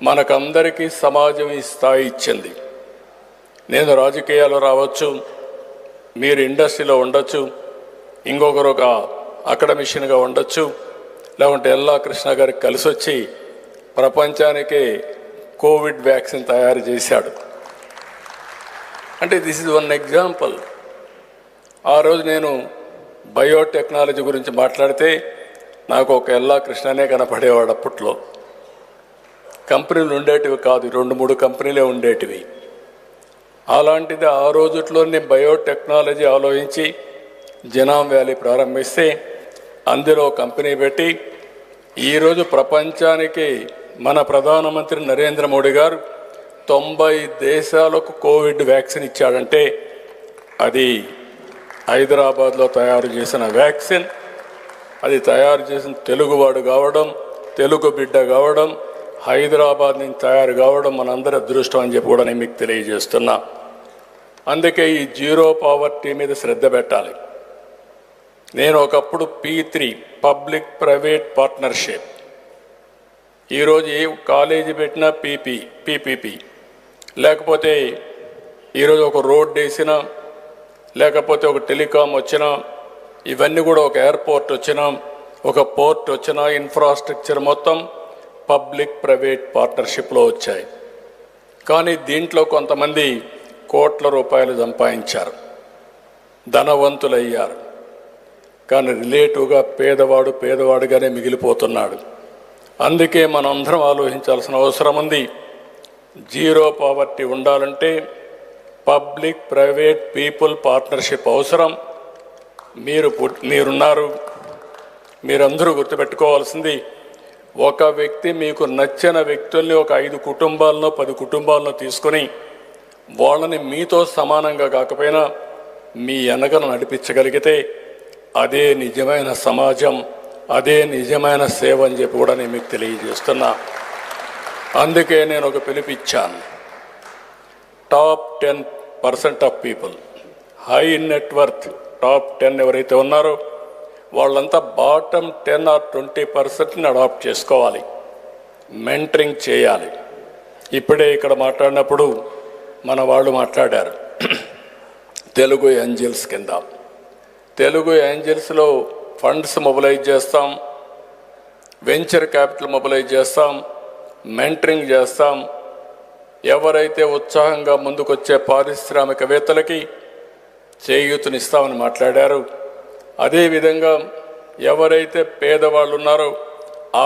మనకందరికీ సమాజం ఈ స్థాయి ఇచ్చింది. నేను రాజకీయాల్లో రావచ్చు, మీరు ఇండస్ట్రీలో ఉండొచ్చు, ఇంకొకరు ఒక అకాడమిషియన్గా ఉండొచ్చు, లేకుంటే ఎల్లా కృష్ణ గారికి కలిసి వచ్చి ప్రపంచానికే కోవిడ్ వ్యాక్సిన్ తయారు చేశాడు. అంటే దిస్ ఇస్ 1 ఎగ్జాంపుల్. ఆ రోజు నేను బయోటెక్నాలజీ గురించి మాట్లాడితే నాకు ఒక ఎల్లా కృష్ణనే కనపడేవాడు అప్పట్లో. కంపెనీలు ఉండేటివి కాదు, 2-3 కంపెనీలే ఉండేటివి. అలాంటిది ఆ రోజుల్లో నేను బయోటెక్నాలజీ ఆలోచించి జనాం వ్యాలీ ప్రారంభిస్తే అందులో కంపెనీ పెట్టి ఈరోజు ప్రపంచానికి మన ప్రధానమంత్రి నరేంద్ర మోడీ గారు 90 దేశాలకు కోవిడ్ వ్యాక్సిన్ ఇచ్చాడంటే అది హైదరాబాద్లో తయారు చేసిన వ్యాక్సిన్. అది తయారు చేసిన తెలుగువాడు కావడం, తెలుగు బిడ్డ కావడం, హైదరాబాద్ నుంచి తయారు కావడం మనందరి అదృష్టం అని చెప్పి కూడా నేను మీకు తెలియజేస్తున్నా. అందుకే ఈ జీరో పావర్టీ మీద శ్రద్ధ పెట్టాలి. నేను ఒకప్పుడు P3 పబ్లిక్ ప్రైవేట్ పార్ట్నర్షిప్, ఈరోజు ఏ కాలేజీ పెట్టినా పీపీపీ, లేకపోతే ఈరోజు ఒక రోడ్ వేసినా, లేకపోతే ఒక టెలికాం వచ్చినా, ఇవన్నీ కూడా ఒక ఎయిర్పోర్ట్ వచ్చినా, ఒక పోర్ట్ వచ్చినా, ఇన్ఫ్రాస్ట్రక్చర్ మొత్తం పబ్లిక్ ప్రైవేట్ పార్ట్నర్షిప్లో వచ్చాయి. కానీ దీంట్లో కొంతమంది కోట్ల రూపాయలు సంపాదించారు, ధనవంతులయ్యారు. కానీ రిలేటివ్గా పేదవాడుగానే మిగిలిపోతున్నాడు. అందుకే మనం అందరం ఆలోచించాల్సిన అవసరం ఉంది. జీరో పావర్టీ ఉండాలంటే పబ్లిక్ ప్రైవేట్ పీపుల్ పార్ట్నర్షిప్ అవసరం. మీరున్నారు, మీరందరూ గుర్తుపెట్టుకోవాల్సింది, ఒక వ్యక్తి మీకు నచ్చిన వ్యక్తుల్ని ఒక 5 కుటుంబాలను 10 కుటుంబాలను తీసుకొని వాళ్ళని మీతో సమానంగా కాకపోయినా మీ వెనకను నడిపించగలిగితే అదే నిజమైన సమాజం, అదే నిజమైన సేవ అని చెప్పి కూడా నేను మీకు తెలియజేస్తున్నా. అందుకే నేను ఒక పిలుపిచ్చాను. Top 10% of people, high net worth top 10 ఎవరైతే ఉన్నారో వాళ్ళంతా బాటమ్ 10 or 20%ని అడాప్ట్ చేసుకోవాలి, మెంటరింగ్ చేయాలి. ఇప్పుడే ఇక్కడ మాట్లాడినప్పుడు మన వాళ్ళు మాట్లాడారు తెలుగు ఏంజల్స్ కింద. తెలుగు ఏంజల్స్లో ఫండ్స్ మొబిలైజ్ చేస్తాం, వెంచర్ క్యాపిటల్ మొబిలైజ్ చేస్తాం, మెంటరింగ్ చేస్తాం. ఎవరైతే ఉత్సాహంగా ముందుకొచ్చే పారిశ్రామికవేత్తలకి చేయూతనిస్తామని మాట్లాడారు. అదేవిధంగా ఎవరైతే పేదవాళ్ళు ఉన్నారో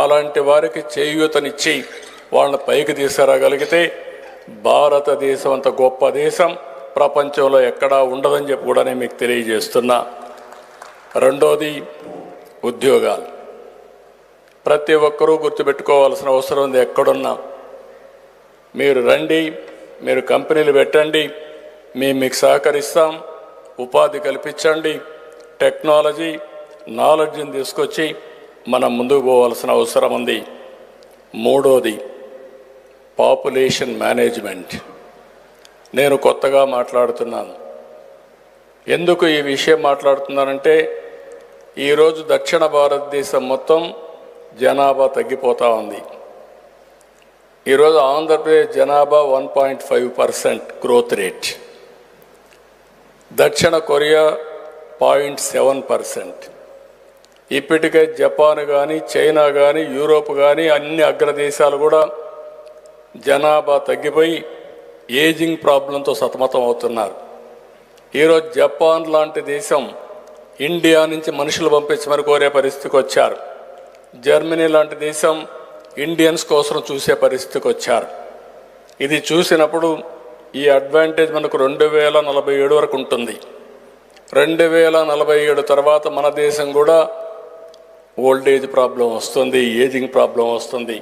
అలాంటి వారికి చేయూతనిచ్చి వాళ్ళని పైకి తీసుకురాగలిగితే భారతదేశం అంత గొప్ప దేశం ప్రపంచంలో ఎక్కడా ఉండదని చెప్పి కూడా నేను మీకు తెలియజేస్తున్నా. రెండోది ఉద్యోగాలు. ప్రతి ఒక్కరూ గుర్తుపెట్టుకోవాల్సిన అవసరం ఉంది. ఎక్కడున్నా మీరు రండి, మీరు కంపెనీలు పెట్టండి, మేము మీకు సహకరిస్తాం, ఉపాధి కల్పించండి, టెక్నాలజీ నాలెడ్జ్ని తీసుకొచ్చి మనం ముందుకు పోవాల్సిన అవసరం ఉంది. మూడోది పాపులేషన్ మేనేజ్మెంట్. నేను కొత్తగా మాట్లాడుతున్నాను. ఎందుకు ఈ విషయం మాట్లాడుతున్నానంటే ఈరోజు దక్షిణ భారతదేశం మొత్తం జనాభా తగ్గిపోతూ ఉంది. ఈరోజు ఆంధ్రప్రదేశ్ జనాభా 1.5% గ్రోత్ రేట్, దక్షిణ కొరియా 0.7%. ఇప్పటికే జపాన్ కానీ, చైనా కానీ, యూరోప్ కానీ అన్ని అగ్రదేశాలు కూడా జనాభా తగ్గిపోయి ఏజింగ్ ప్రాబ్లంతో సతమతం అవుతున్నారు. ఈరోజు జపాన్ లాంటి దేశం ఇండియా నుంచి మనుషులు పంపించమని కోరే పరిస్థితికి వచ్చారు. జర్మనీ లాంటి దేశం ఇండియన్స్ కోసం చూసే పరిస్థితికి వచ్చారు. ఇది చూసినప్పుడు ఈ అడ్వాంటేజ్ మనకు 2047 వరకు ఉంటుంది. 2047 తర్వాత మన దేశం కూడా ఓల్డేజ్ ప్రాబ్లం వస్తుంది, ఏజింగ్ ప్రాబ్లం వస్తుంది.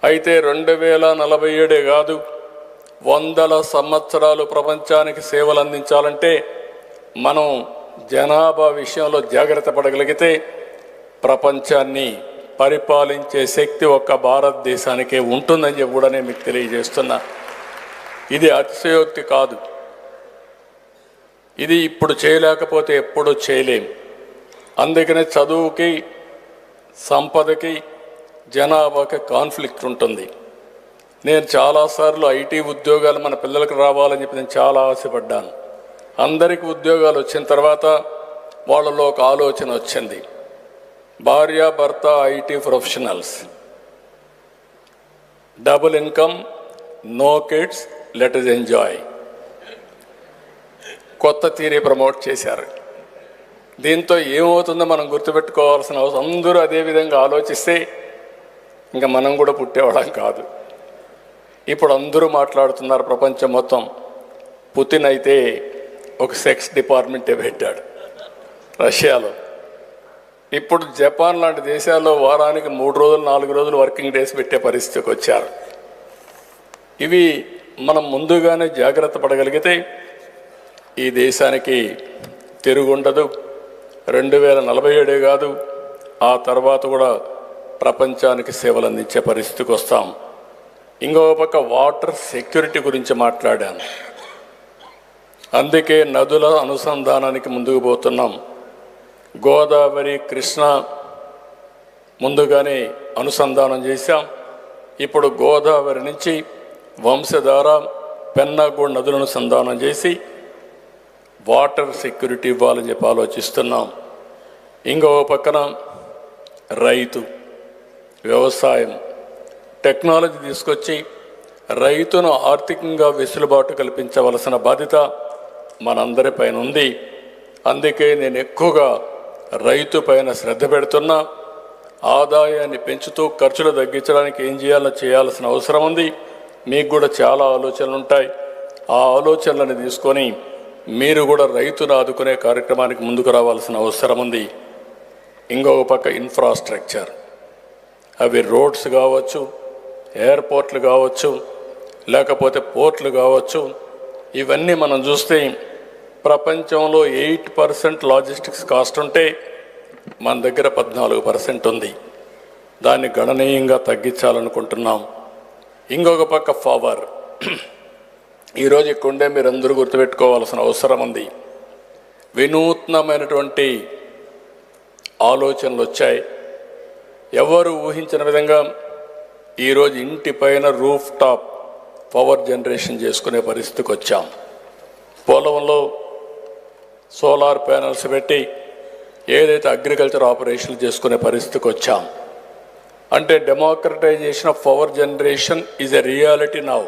అయితే 2047 కాదు, 100 సంవత్సరాలు ప్రపంచానికి సేవలు అందించాలంటే మనం జనాభా విషయంలో జాగ్రత్త పడగలిగితే ప్రపంచాన్ని పరిపాలించే శక్తి ఒక్క భారతదేశానికే ఉంటుందని చెప్పి కూడా నేను మీకు తెలియజేస్తున్నా. ఇది అతిశయోక్తి కాదు. ఇది ఇప్పుడు చేయలేకపోతే ఎప్పుడూ చేయలేం. అందుకనే చదువుకి, సంపదకి, జనాభాకి కాన్ఫ్లిక్ట్ ఉంటుంది. నేను చాలాసార్లు ఐటీ ఉద్యోగాలు మన పిల్లలకు రావాలని చెప్పి నేను చాలా ఆశపడ్డాను. అందరికీ ఉద్యోగాలు వచ్చిన తర్వాత వాళ్ళలో ఒక ఆలోచన వచ్చింది, భార్య భర్త IT professionals, double income, no kids, let us enjoy. కొత్త థియరీ ప్రమోట్ చేశారు. దీంతో ఏమవుతుందో మనం గుర్తుపెట్టుకోవాల్సిన అవసరం. అందరూ అదే విధంగా ఆలోచిస్తే ఇంకా మనం కూడా పుట్టేవాళ్ళం కాదు. ఇప్పుడు అందరూ మాట్లాడుతున్నారు ప్రపంచం మొత్తం. పుతిన్ అయితే ఒక సెక్స్ డిపార్ట్మెంటే పెట్టాడు రష్యాలో. ఇప్పుడు జపాన్ లాంటి దేశాల్లో వారానికి 3 రోజులు 4 రోజులు వర్కింగ్ డేస్ పెట్టే పరిస్థితికి వచ్చారు. ఇవి మనం ముందుగానే జాగ్రత్త పడగలిగితే ఈ దేశానికి తిరుగుండదు. 2047 కాదు, ఆ తర్వాత కూడా ప్రపంచానికి సేవలు అందించే పరిస్థితికి వస్తాం. ఇంకో పక్క వాటర్ సెక్యూరిటీ గురించి మాట్లాడాను. అందుకే నదుల అనుసంధానానికి ముందుకు పోతున్నాం. గోదావరి, కృష్ణ ముందుగానే అనుసంధానం చేశాం. ఇప్పుడు గోదావరి నుంచి వంశధార, పెన్నా కూడా నదులను అనుసంధానం చేసి వాటర్ సెక్యూరిటీ ఇవ్వాలని చెప్పి ఆలోచిస్తున్నాం. ఇంకో పక్కన రైతు, వ్యవసాయం, టెక్నాలజీ తీసుకొచ్చి రైతును ఆర్థికంగా వెసులుబాటు కల్పించవలసిన బాధ్యత మనందరిపైన ఉంది. అందుకే నేను ఎక్కువగా రైతు పైన శ్రద్ధ పెడుతున్నా. ఆదాయాన్ని పెంచుతూ ఖర్చులు తగ్గించడానికి ఏం చేయాలో చేయాల్సిన అవసరం ఉంది. మీకు కూడా చాలా ఆలోచనలు ఉంటాయి. ఆ ఆలోచనలను తీసుకొని మీరు కూడా రైతును ఆదుకునే కార్యక్రమానికి ముందుకు రావాల్సిన అవసరం ఉంది. ఇంకొక పక్క ఇన్ఫ్రాస్ట్రక్చర్, అవి రోడ్స్ కావచ్చు, ఎయిర్పోర్ట్లు కావచ్చు, లేకపోతే పోర్ట్లు కావచ్చు. ఇవన్నీ మనం చూస్తే ప్రపంచంలో 8% లాజిస్టిక్స్ కాస్ట్ ఉంటే మన దగ్గర 14% ఉంది. దాన్ని గణనీయంగా తగ్గించాలనుకుంటున్నాం. ఇంకొక పక్క పవర్. ఈరోజు ఇక్కడే మీరందరూ గుర్తుపెట్టుకోవాల్సిన అవసరం ఉంది. వినూత్నమైనటువంటి ఆలోచనలు వచ్చాయి. ఎవరు ఊహించిన విధంగా ఈరోజు ఇంటి పైన రూఫ్ టాప్ పవర్ జనరేషన్ చేసుకునే పరిస్థితికి వచ్చాం. పొలంలో సోలార్ ప్యానల్స్ పెట్టి ఏదైతే అగ్రికల్చర్ ఆపరేషన్లు చేసుకునే పరిస్థితికి వచ్చాం. అంటే democratisation of power generation is a reality now.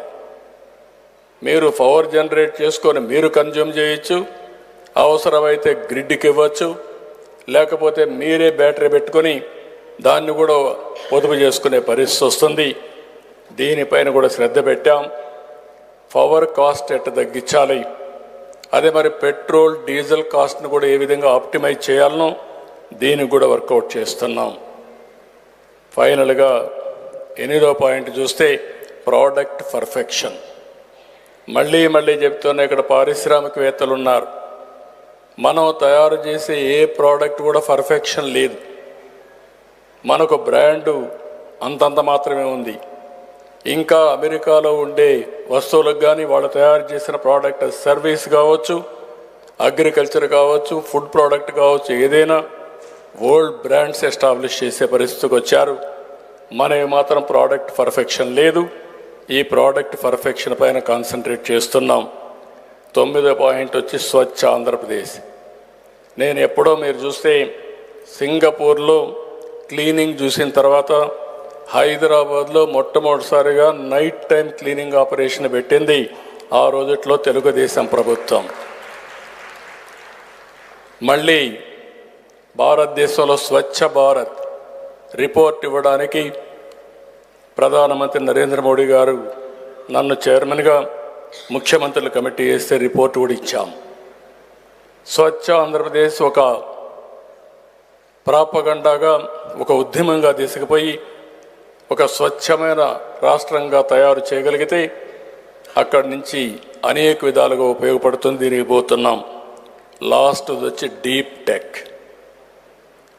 మీరు పవర్ జనరేట్ చేసుకొని మీరు కన్జ్యూమ్ చేయొచ్చు, అవసరమైతే గ్రిడ్కి ఇవ్వచ్చు, లేకపోతే మీరే బ్యాటరీ పెట్టుకొని దాన్ని కూడా పొదుపు చేసుకునే పరిస్థితి వస్తుంది. దీనిపైన కూడా శ్రద్ధ పెట్టాం. పవర్ కాస్ట్ ఎట్ట తగ్గించాలి, అదే మరి పెట్రోల్ డీజిల్ కాస్ట్ను కూడా ఏ విధంగా ఆప్టిమైజ్ చేయాలనో దీనికి కూడా వర్కౌట్ చేస్తున్నాం. ఫైనల్గా 8వ పాయింట్ చూస్తే ప్రోడక్ట్ పర్ఫెక్షన్. మళ్ళీ చెప్తున్నా, ఇక్కడ పారిశ్రామికవేత్తలు ఉన్నారు. మనం తయారు చేసే ఏ ప్రోడక్ట్ కూడా పర్ఫెక్షన్ లేదు. మనకు బ్రాండు అంతంత మాత్రమే ఉంది. ఇంకా అమెరికాలో ఉండే వస్తువులకు కానీ వాళ్ళు తయారు చేసిన ప్రోడక్ట్, సర్వీస్ కావచ్చు, అగ్రికల్చర్ కావచ్చు, ఫుడ్ ప్రోడక్ట్ కావచ్చు, ఏదైనా వరల్డ్ బ్రాండ్స్ ఎస్టాబ్లిష్ చేసే పరిస్థితికి వచ్చారు. మనవి మాత్రం ప్రోడక్ట్ పర్ఫెక్షన్ లేదు. ఈ ప్రోడక్ట్ పర్ఫెక్షన్ పైన కాన్సన్ట్రేట్ చేస్తున్నాం. 9వ పాయింట్ వచ్చి స్వచ్ఛ ఆంధ్రప్రదేశ్. నేను ఎప్పుడో మీరు చూస్తే సింగపూర్లో క్లీనింగ్ చూసిన తర్వాత హైదరాబాద్లో మొట్టమొదటిసారిగా నైట్ టైం క్లీనింగ్ ఆపరేషన్ పెట్టింది ఆ రోజుట్లో తెలుగుదేశం ప్రభుత్వం. మళ్ళీ భారతదేశంలో స్వచ్ఛ భారత్ రిపోర్ట్ ఇవ్వడానికి ప్రధానమంత్రి నరేంద్ర మోడీ గారు నన్ను చైర్మన్గా ముఖ్యమంత్రుల కమిటీ వేస్తే రిపోర్ట్ కూడా ఇచ్చాం. స్వచ్ఛ ఆంధ్రప్రదేశ్ ఒక ప్రాపగండాగా, ఒక ఉద్యమంగా తీసుకుపోయి ఒక స్వచ్ఛమైన రాష్ట్రంగా తయారు చేయగలిగితే అక్కడి నుంచి అనేక విధాలుగా ఉపయోగపడుతుంది. దీనికి పోతున్నాం. లాస్ట్ వచ్చి డీప్ టెక్.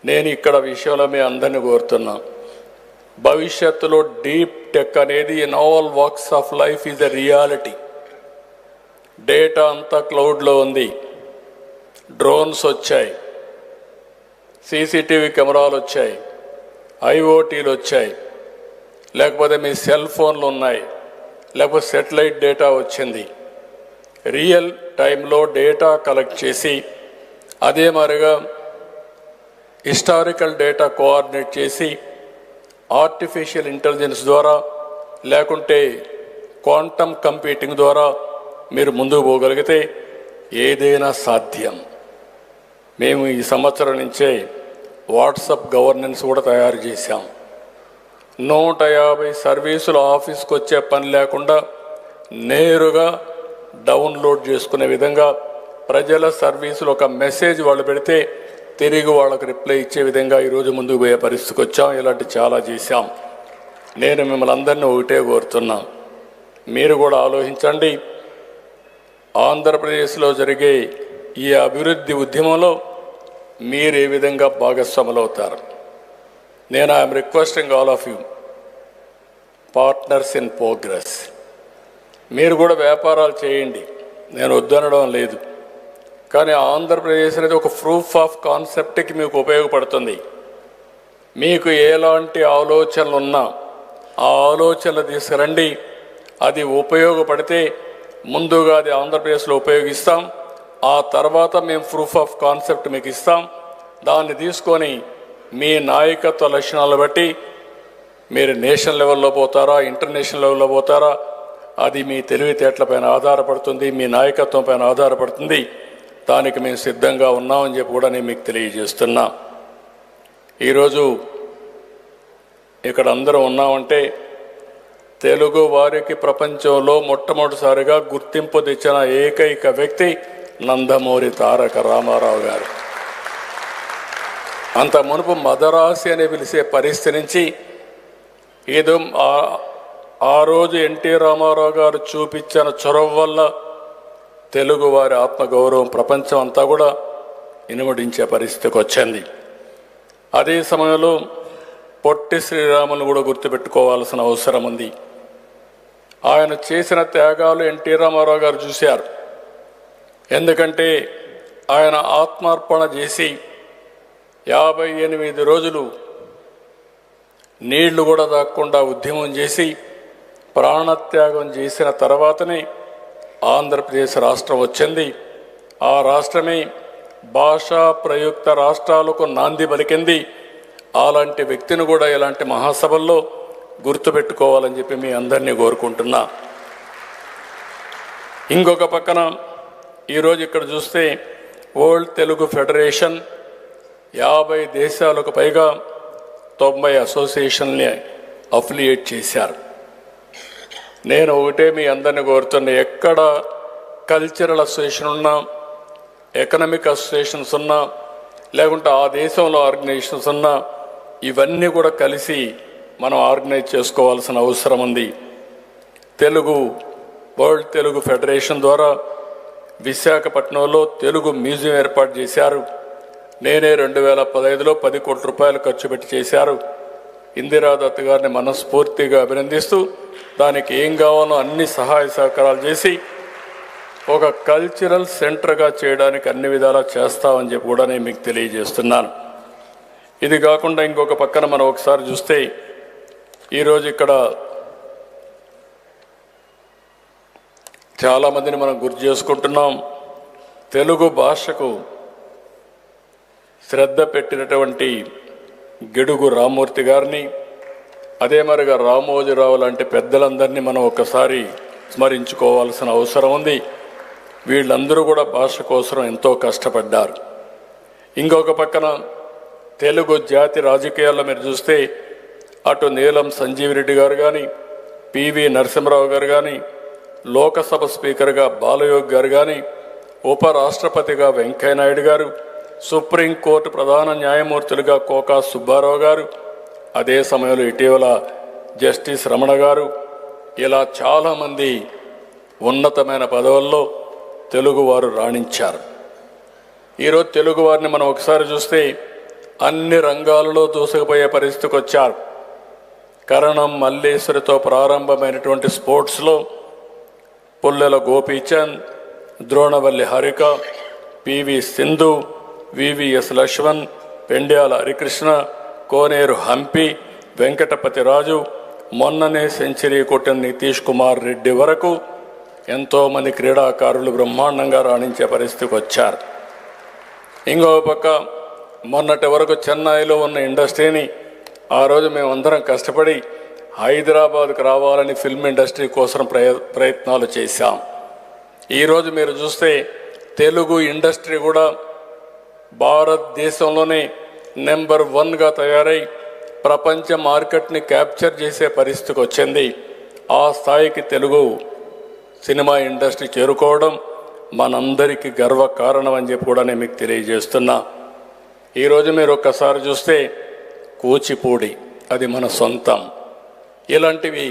నేను ఇక్కడ విషయంలో మీ అందరినీ కోరుతున్నా, భవిష్యత్తులో డీప్ టెక్ అనేది in all walks of life is a reality. Data అంతా క్లౌడ్లో ఉంది. డ్రోన్స్ వచ్చాయి, సీసీటీవీ కెమెరాలు వచ్చాయి, ఐఓటీలు వచ్చాయి, లేకపోతే మీ సెల్ ఫోన్లు ఉన్నాయి, లేకపోతే సెటిలైట్ డేటా వచ్చింది. రియల్ టైంలో డేటా కలెక్ట్ చేసి అదే మరిగా హిస్టారికల్ డేటా కోఆర్డినేట్ చేసి ఆర్టిఫిషియల్ ఇంటెలిజెన్స్ ద్వారా లేకుంటే క్వాంటమ్ కంప్యూటింగ్ ద్వారా మీరు ముందుకు పోగలిగితే ఏదైనా సాధ్యం. మేము ఈ సంవత్సరం నుంచే వాట్సాప్ గవర్నెన్స్ కూడా తయారు చేశాం. 150 సర్వీసులు ఆఫీస్కి వచ్చే పని లేకుండా నేరుగా డౌన్లోడ్ చేసుకునే విధంగా ప్రజల సర్వీసులు ఒక మెసేజ్ వాళ్ళు పెడితే తిరిగి వాళ్ళకు రిప్లై ఇచ్చే విధంగా ఈరోజు ముందుకు పోయే పరిస్థితికి వచ్చాం. ఇలాంటి చాలా చేశాం. నేను మిమ్మల్ని అందరినీ ఒకటే కోరుతున్నా, మీరు కూడా ఆలోచించండి. ఆంధ్రప్రదేశ్లో జరిగే ఈ అభివృద్ధి ఉద్యమంలో మీరు ఏ విధంగా భాగస్వాములు అవుతారు. నేను I'm requesting all of you partners in progress. మీరు కూడా వ్యాపారాలు చేయండి, నేను వద్దనడం లేదు. కానీ ఆంధ్రప్రదేశ్ అనేది ఒక ప్రూఫ్ ఆఫ్ కాన్సెప్ట్కి మీకు ఉపయోగపడుతుంది. మీకు ఎలాంటి ఆలోచనలు ఉన్నా ఆ ఆలోచనలు తీసుకురండి. అది ఉపయోగపడితే ముందుగా అది ఆంధ్రప్రదేశ్లో ఉపయోగిస్తాం. ఆ తర్వాత మేము ప్రూఫ్ ఆఫ్ కాన్సెప్ట్ మీకు ఇస్తాం. దాన్ని తీసుకొని మీ నాయకత్వ లక్షణాలు బట్టి మీరు నేషనల్ లెవెల్లో పోతారా, ఇంటర్నేషనల్ లెవెల్లో పోతారా, అది మీ తెలివితేటలపైన ఆధారపడుతుంది, మీ నాయకత్వం పైన ఆధారపడుతుంది. దానికి మేము సిద్ధంగా ఉన్నామని చెప్పి కూడా నేను మీకు తెలియజేస్తున్నా. ఈరోజు ఇక్కడ అందరూ ఉన్నామంటే తెలుగు వారికి ప్రపంచంలో మొట్టమొదటిసారిగా గుర్తింపు తెచ్చిన ఏకైక వ్యక్తి నందమూరి తారక రామారావు గారు. అంత మునుపు మదరాసి అని పిలిచే పరిస్థితి నుంచి ఏదో ఆ రోజు ఎన్టీ రామారావు గారు చూపించిన చొరవ వల్ల తెలుగు వారి ఆత్మగౌరవం ప్రపంచం అంతా కూడా ఇనుమడించే పరిస్థితికి వచ్చింది. అదే సమయంలో పొట్టి శ్రీరాములు కూడా గుర్తుపెట్టుకోవాల్సిన అవసరం ఉంది. ఆయన చేసిన త్యాగాలు ఎన్టీ రామారావు గారు చూశారు. ఎందుకంటే ఆయన ఆత్మార్పణ చేసి 58 రోజులు నీళ్లు కూడా దాక్కుండా ఉద్యమం చేసి ప్రాణత్యాగం చేసిన తర్వాతనే ఆంధ్రప్రదేశ్ రాష్ట్రం వచ్చింది. ఆ రాష్ట్రమే భాషా ప్రయుక్త రాష్ట్రాలకు నాంది పలికింది. అలాంటి వ్యక్తిని కూడా ఇలాంటి మహాసభల్లో గుర్తుపెట్టుకోవాలని చెప్పి మీ అందరినీ కోరుకుంటున్నా. ఇంకొక పక్కన ఈరోజు ఇక్కడ చూస్తే వరల్డ్ తెలుగు ఫెడరేషన్ 50 దేశాలకు పైగా 90 అసోసియేషన్ని అఫిలియేట్ చేశారు. నేను ఒకటే మీ అందరినీ కోరుతున్నా, ఎక్కడ కల్చరల్ అసోసియేషన్ ఉన్నా, ఎకనామిక్ అసోసియేషన్స్ ఉన్నా, లేకుంటే ఆ దేశంలో ఆర్గనైజేషన్స్ ఉన్నా, ఇవన్నీ కూడా కలిసి మనం ఆర్గనైజ్ చేసుకోవాల్సిన అవసరం ఉంది. వరల్డ్ తెలుగు ఫెడరేషన్ ద్వారా విశాఖపట్నంలో తెలుగు మ్యూజియం ఏర్పాటు చేశారు. నేనే 2015లో 10 కోట్ల రూపాయలు ఖర్చు పెట్టి చేశారు. ఇందిరాదత్ గారిని మనస్ఫూర్తిగా అభినందిస్తూ దానికి ఏం కావాలో అన్ని సహాయ సహకారాలు చేసి ఒక కల్చరల్ సెంటర్గా చేయడానికి అన్ని విధాలా చేస్తామని చెప్పి కూడా నేను మీకు తెలియజేస్తున్నాను. ఇది కాకుండా ఇంకొక పక్కన మనం ఒకసారి చూస్తే ఈరోజు ఇక్కడ చాలామందిని మనం గుర్తు చేసుకుంటున్నాం. తెలుగు భాషకు శ్రద్ధ పెట్టినటువంటి గిడుగు రామ్మూర్తి గారిని, అదే మరిగా రామోజీరావు లాంటి పెద్దలందరినీ మనం ఒకసారి స్మరించుకోవాల్సిన అవసరం ఉంది. వీళ్ళందరూ కూడా భాష కోసం ఎంతో కష్టపడ్డారు. ఇంకొక పక్కన తెలుగు జాతి రాజకీయాల్లో మీరు చూస్తే అటు నీలం సంజీవిరెడ్డి గారు కానీ, పివి నరసింహరావు గారు కానీ, లోకసభ స్పీకర్గా బాలయోగి గారు కానీ, ఉపరాష్ట్రపతిగా వెంకయ్యనాయుడు గారు, సుప్రీంకోర్టు ప్రధాన న్యాయమూర్తులుగా కోకా సుబ్బారావు గారు, అదే సమయంలో ఇటీవల జస్టిస్ రమణ గారు, ఇలా చాలామంది ఉన్నతమైన పదవుల్లో తెలుగువారు రాణించారు. ఈరోజు తెలుగువారిని మనం ఒకసారి చూస్తే అన్ని రంగాలలో దూసుకుపోయే పరిస్థితికి వచ్చారు. కరణం మల్లేశ్వరితో ప్రారంభమైనటువంటి స్పోర్ట్స్లో పుల్లెల గోపీచంద్, ద్రోణవల్లి హారిక, పివి సింధు, వివిఎస్ లక్ష్మణ్, పెండ్యాల హరికృష్ణ, కోనేరు హంపి, వెంకటపతి రాజు, మొన్ననే సెంచరీ కొట్టిన నితీష్ కుమార్ రెడ్డి వరకు ఎంతోమంది క్రీడాకారులు బ్రహ్మాండంగా రాణించే పరిస్థితికి వచ్చారు. ఇంకో పక్క మొన్నటి వరకు చెన్నైలో ఉన్న ఇండస్ట్రీని ఆ రోజు మేమందరం కష్టపడి హైదరాబాద్కు రావాలని ఫిల్మ్ ఇండస్ట్రీ కోసం ప్రయత్నాలు చేశాం. ఈరోజు మీరు చూస్తే తెలుగు ఇండస్ట్రీ కూడా భారతదేశంలోనే నెంబర్ 1గా తయారై ప్రపంచ మార్కెట్ని క్యాప్చర్ చేసే పరిస్థితికి వచ్చింది. ఆ స్థాయికి తెలుగు సినిమా ఇండస్ట్రీ చేరుకోవడం మనందరికీ గర్వకారణం అని చెప్పి కూడా నేను మీకు తెలియజేస్తున్నా. ఈరోజు మీరు ఒక్కసారి చూస్తే కూచిపూడి అది మన సొంతం. ఇలాంటివి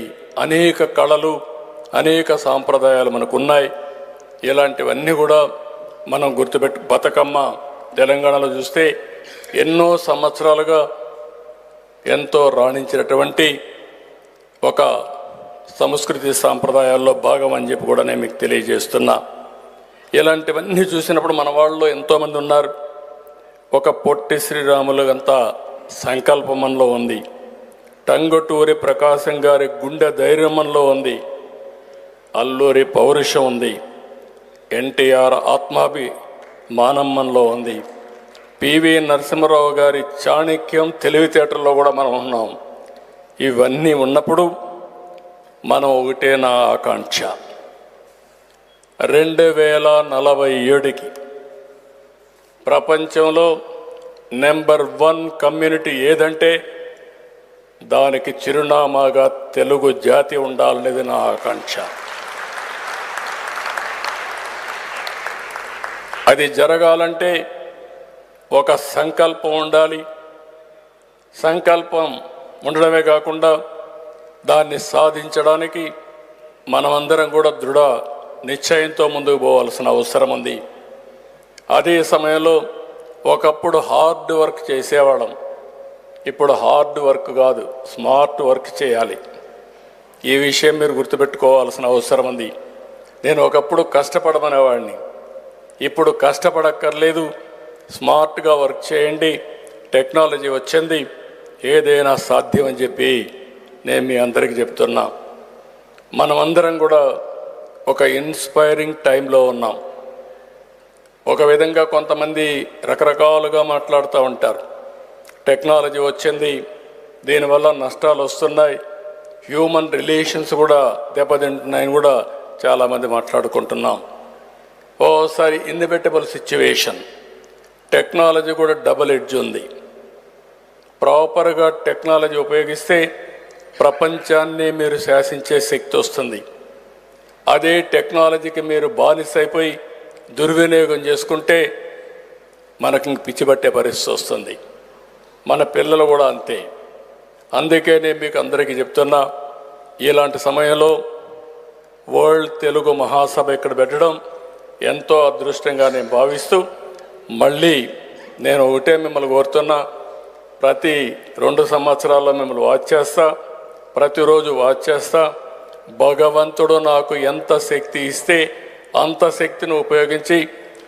అనేక కళలు అనేక సాంప్రదాయాలు మనకున్నాయి. ఇలాంటివన్నీ కూడా మనం బతుకమ్మ తెలంగాణలో చూస్తే ఎన్నో సంవత్సరాలుగా ఎంతో రాణించినటువంటి ఒక సంస్కృతి సాంప్రదాయాల్లో భాగం అని చెప్పి కూడా నేను మీకు తెలియజేస్తున్నా. ఇలాంటివన్నీ చూసినప్పుడు మన వాళ్ళలో ఎంతోమంది ఉన్నారు. ఒక పొట్టి శ్రీరాములు అంత సంకల్పంలో ఉంది, టంగుటూరి ప్రకాశం గారి గుండె ధైర్యంలో ఉంది, అల్లూరి పౌరుషం ఉంది, ఎన్టీఆర్ ఆత్మాభిమానమ్మంలో ఉంది, పివి నరసింహారావు గారి చాణక్యం తెలివితేటల్లో కూడా మనం ఉన్నాం. ఇవన్నీ ఉన్నప్పుడు మనం ఒకటే నా ఆకాంక్ష, 2047కి ప్రపంచంలో నెంబర్ 1 కమ్యూనిటీ ఏదంటే దానికి చిరునామాగా తెలుగు జాతి ఉండాలనేది నా ఆకాంక్ష. అది జరగాలంటే ఒక సంకల్పం ఉండాలి. సంకల్పం ఉండడమే కాకుండా దాన్ని సాధించడానికి మనమందరం కూడా దృఢ నిశ్చయంతో ముందుకు పోవాల్సిన అవసరం ఉంది. అదే సమయంలో ఒకప్పుడు హార్డ్ వర్క్ చేసేవాళ్ళం, ఇప్పుడు హార్డ్ వర్క్ కాదు స్మార్ట్ వర్క్ చేయాలి. ఈ విషయం మీరు గుర్తుపెట్టుకోవాల్సిన అవసరం ఉంది. నేను ఒకప్పుడు కష్టపడమనేవాడిని, ఇప్పుడు కష్టపడక్కర్లేదు, స్మార్ట్గా వర్క్ చేయండి, టెక్నాలజీ వచ్చింది, ఏదైనా సాధ్యం అని చెప్పి నేను మీ అందరికీ చెప్తున్నా. మనమందరం కూడా ఒక ఇన్స్పైరింగ్ టైంలో ఉన్నాం. ఒక విధంగా కొంతమంది రకరకాలుగా మాట్లాడుతూ ఉంటారు. టెక్నాలజీ వచ్చింది, దీనివల్ల నష్టాలు వస్తున్నాయి, హ్యూమన్ రిలేషన్స్ కూడా దెబ్బతింటున్నాయని కూడా చాలామంది మాట్లాడుకుంటున్నాం. ఓసారి ఇన్ఎవిటబుల్ సిచ్యువేషన్, టెక్నాలజీ కూడా డబుల్ ఎడ్జ్ ఉంది. ప్రాపర్గా టెక్నాలజీ ఉపయోగిస్తే ప్రపంచాన్ని మీరు శాసించే శక్తి వస్తుంది. అదే టెక్నాలజీకి మీరు బానిసైపోయి దుర్వినియోగం చేసుకుంటే మనకి పిచ్చిపట్టే పరిస్థితి వస్తుంది. మన పిల్లలు కూడా అంతే. అందుకే నేను మీకు అందరికీ చెప్తున్నా, ఇలాంటి సమయంలో వరల్డ్ తెలుగు మహాసభ ఇక్కడ పెట్టడం ఎంతో అదృష్టంగా నేను భావిస్తూ, మళ్ళీ నేను ఒకటే మిమ్మల్ని కోరుతున్నా, ప్రతి 2 సంవత్సరాల్లో మిమ్మల్ని వాచ్ చేస్తా, ప్రతిరోజు వాచ్ చేస్తా. భగవంతుడు నాకు ఎంత శక్తి ఇస్తే అంత శక్తిని ఉపయోగించి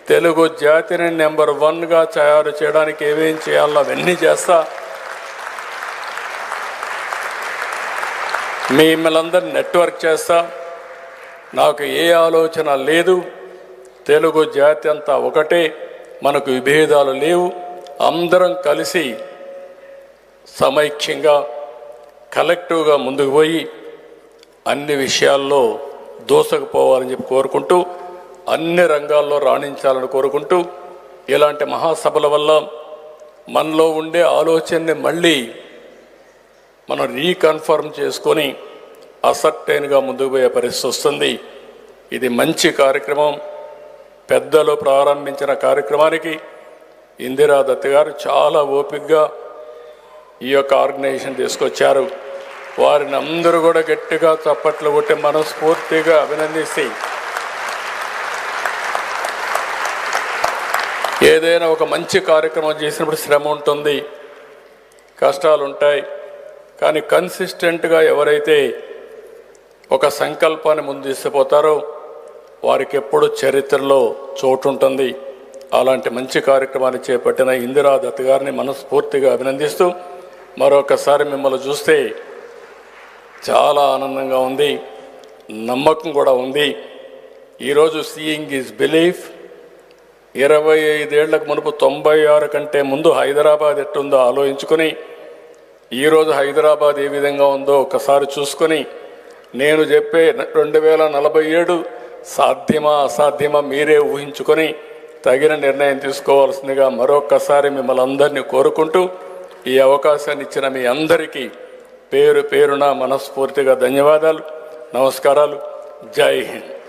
తెలుగు జాతిని నెంబర్ 1గా తయారు చేయడానికి ఏమేం చేయాలో అవన్నీ చేస్తా. మిమ్మల్ందరినీ నెట్వర్క్ చేస్తా. నాకు ఏ ఆలోచన లేదు, తెలుగు జాతి అంతా ఒకటే, మనకు విభేదాలు లేవు, అందరం కలిసి సమైక్యంగా కలెక్టివ్గా ముందుకు పోయి అన్ని విషయాల్లో దూసుకుపోవాలని చెప్పి కోరుకుంటూ, అన్ని రంగాల్లో రాణించాలని కోరుకుంటూ, ఇలాంటి మహాసభల వల్ల మనలో ఉండే ఆలోచనని మళ్ళీ మనం రీకన్ఫర్మ్ చేసుకొని అసర్టైన్గా ముందుకు పోయే పరిస్థితి వస్తుంది. ఇది మంచి కార్యక్రమం. పెద్దలు ప్రారంభించిన కార్యక్రమానికి ఇందిరా దత్ గారు చాలా ఓపికగా ఈ యొక్క ఆర్గనైజేషన్ తీసుకొచ్చారు. వారిని అందరూ కూడా గట్టిగా చప్పట్లు కొట్టి మనస్ఫూర్తిగా అభినందిస్తే, ఏదైనా ఒక మంచి కార్యక్రమం చేసినప్పుడు శ్రమ ఉంటుంది, కష్టాలు ఉంటాయి. కానీ కన్సిస్టెంట్గా ఎవరైతే ఒక సంకల్పాన్ని ముందు తీసుకుపోతారో వారికి ఎప్పుడు చరిత్రలో చోటు ఉంటుంది. అలాంటి మంచి కార్యక్రమాన్ని చేపట్టిన ఇందిరా దత్ గారిని మనస్ఫూర్తిగా అభినందిస్తూ, మరొకసారి మిమ్మల్ని చూస్తే చాలా ఆనందంగా ఉంది, నమ్మకం కూడా ఉంది. ఈరోజు సీయింగ్ ఈజ్ బిలీఫ్. 25 ఏళ్లకు మునుపు 96 కంటే ముందు హైదరాబాద్ ఎట్టుందో ఆలోచించుకొని, ఈరోజు హైదరాబాద్ ఏ విధంగా ఉందో ఒకసారి చూసుకొని, నేను చెప్పే 2047 సాధ్యమా అసాధ్యమా మీరే ఊహించుకొని తగిన నిర్ణయం తీసుకోవాల్సిందిగా మరొక్కసారి మిమ్మల్ని అందరినీ కోరుకుంటూ ఈ అవకాశాన్ని ఇచ్చిన మీ అందరికీ పేరు పేరున మనస్ఫూర్తిగా ధన్యవాదాలు, నమస్కారాలు. జై హింద్.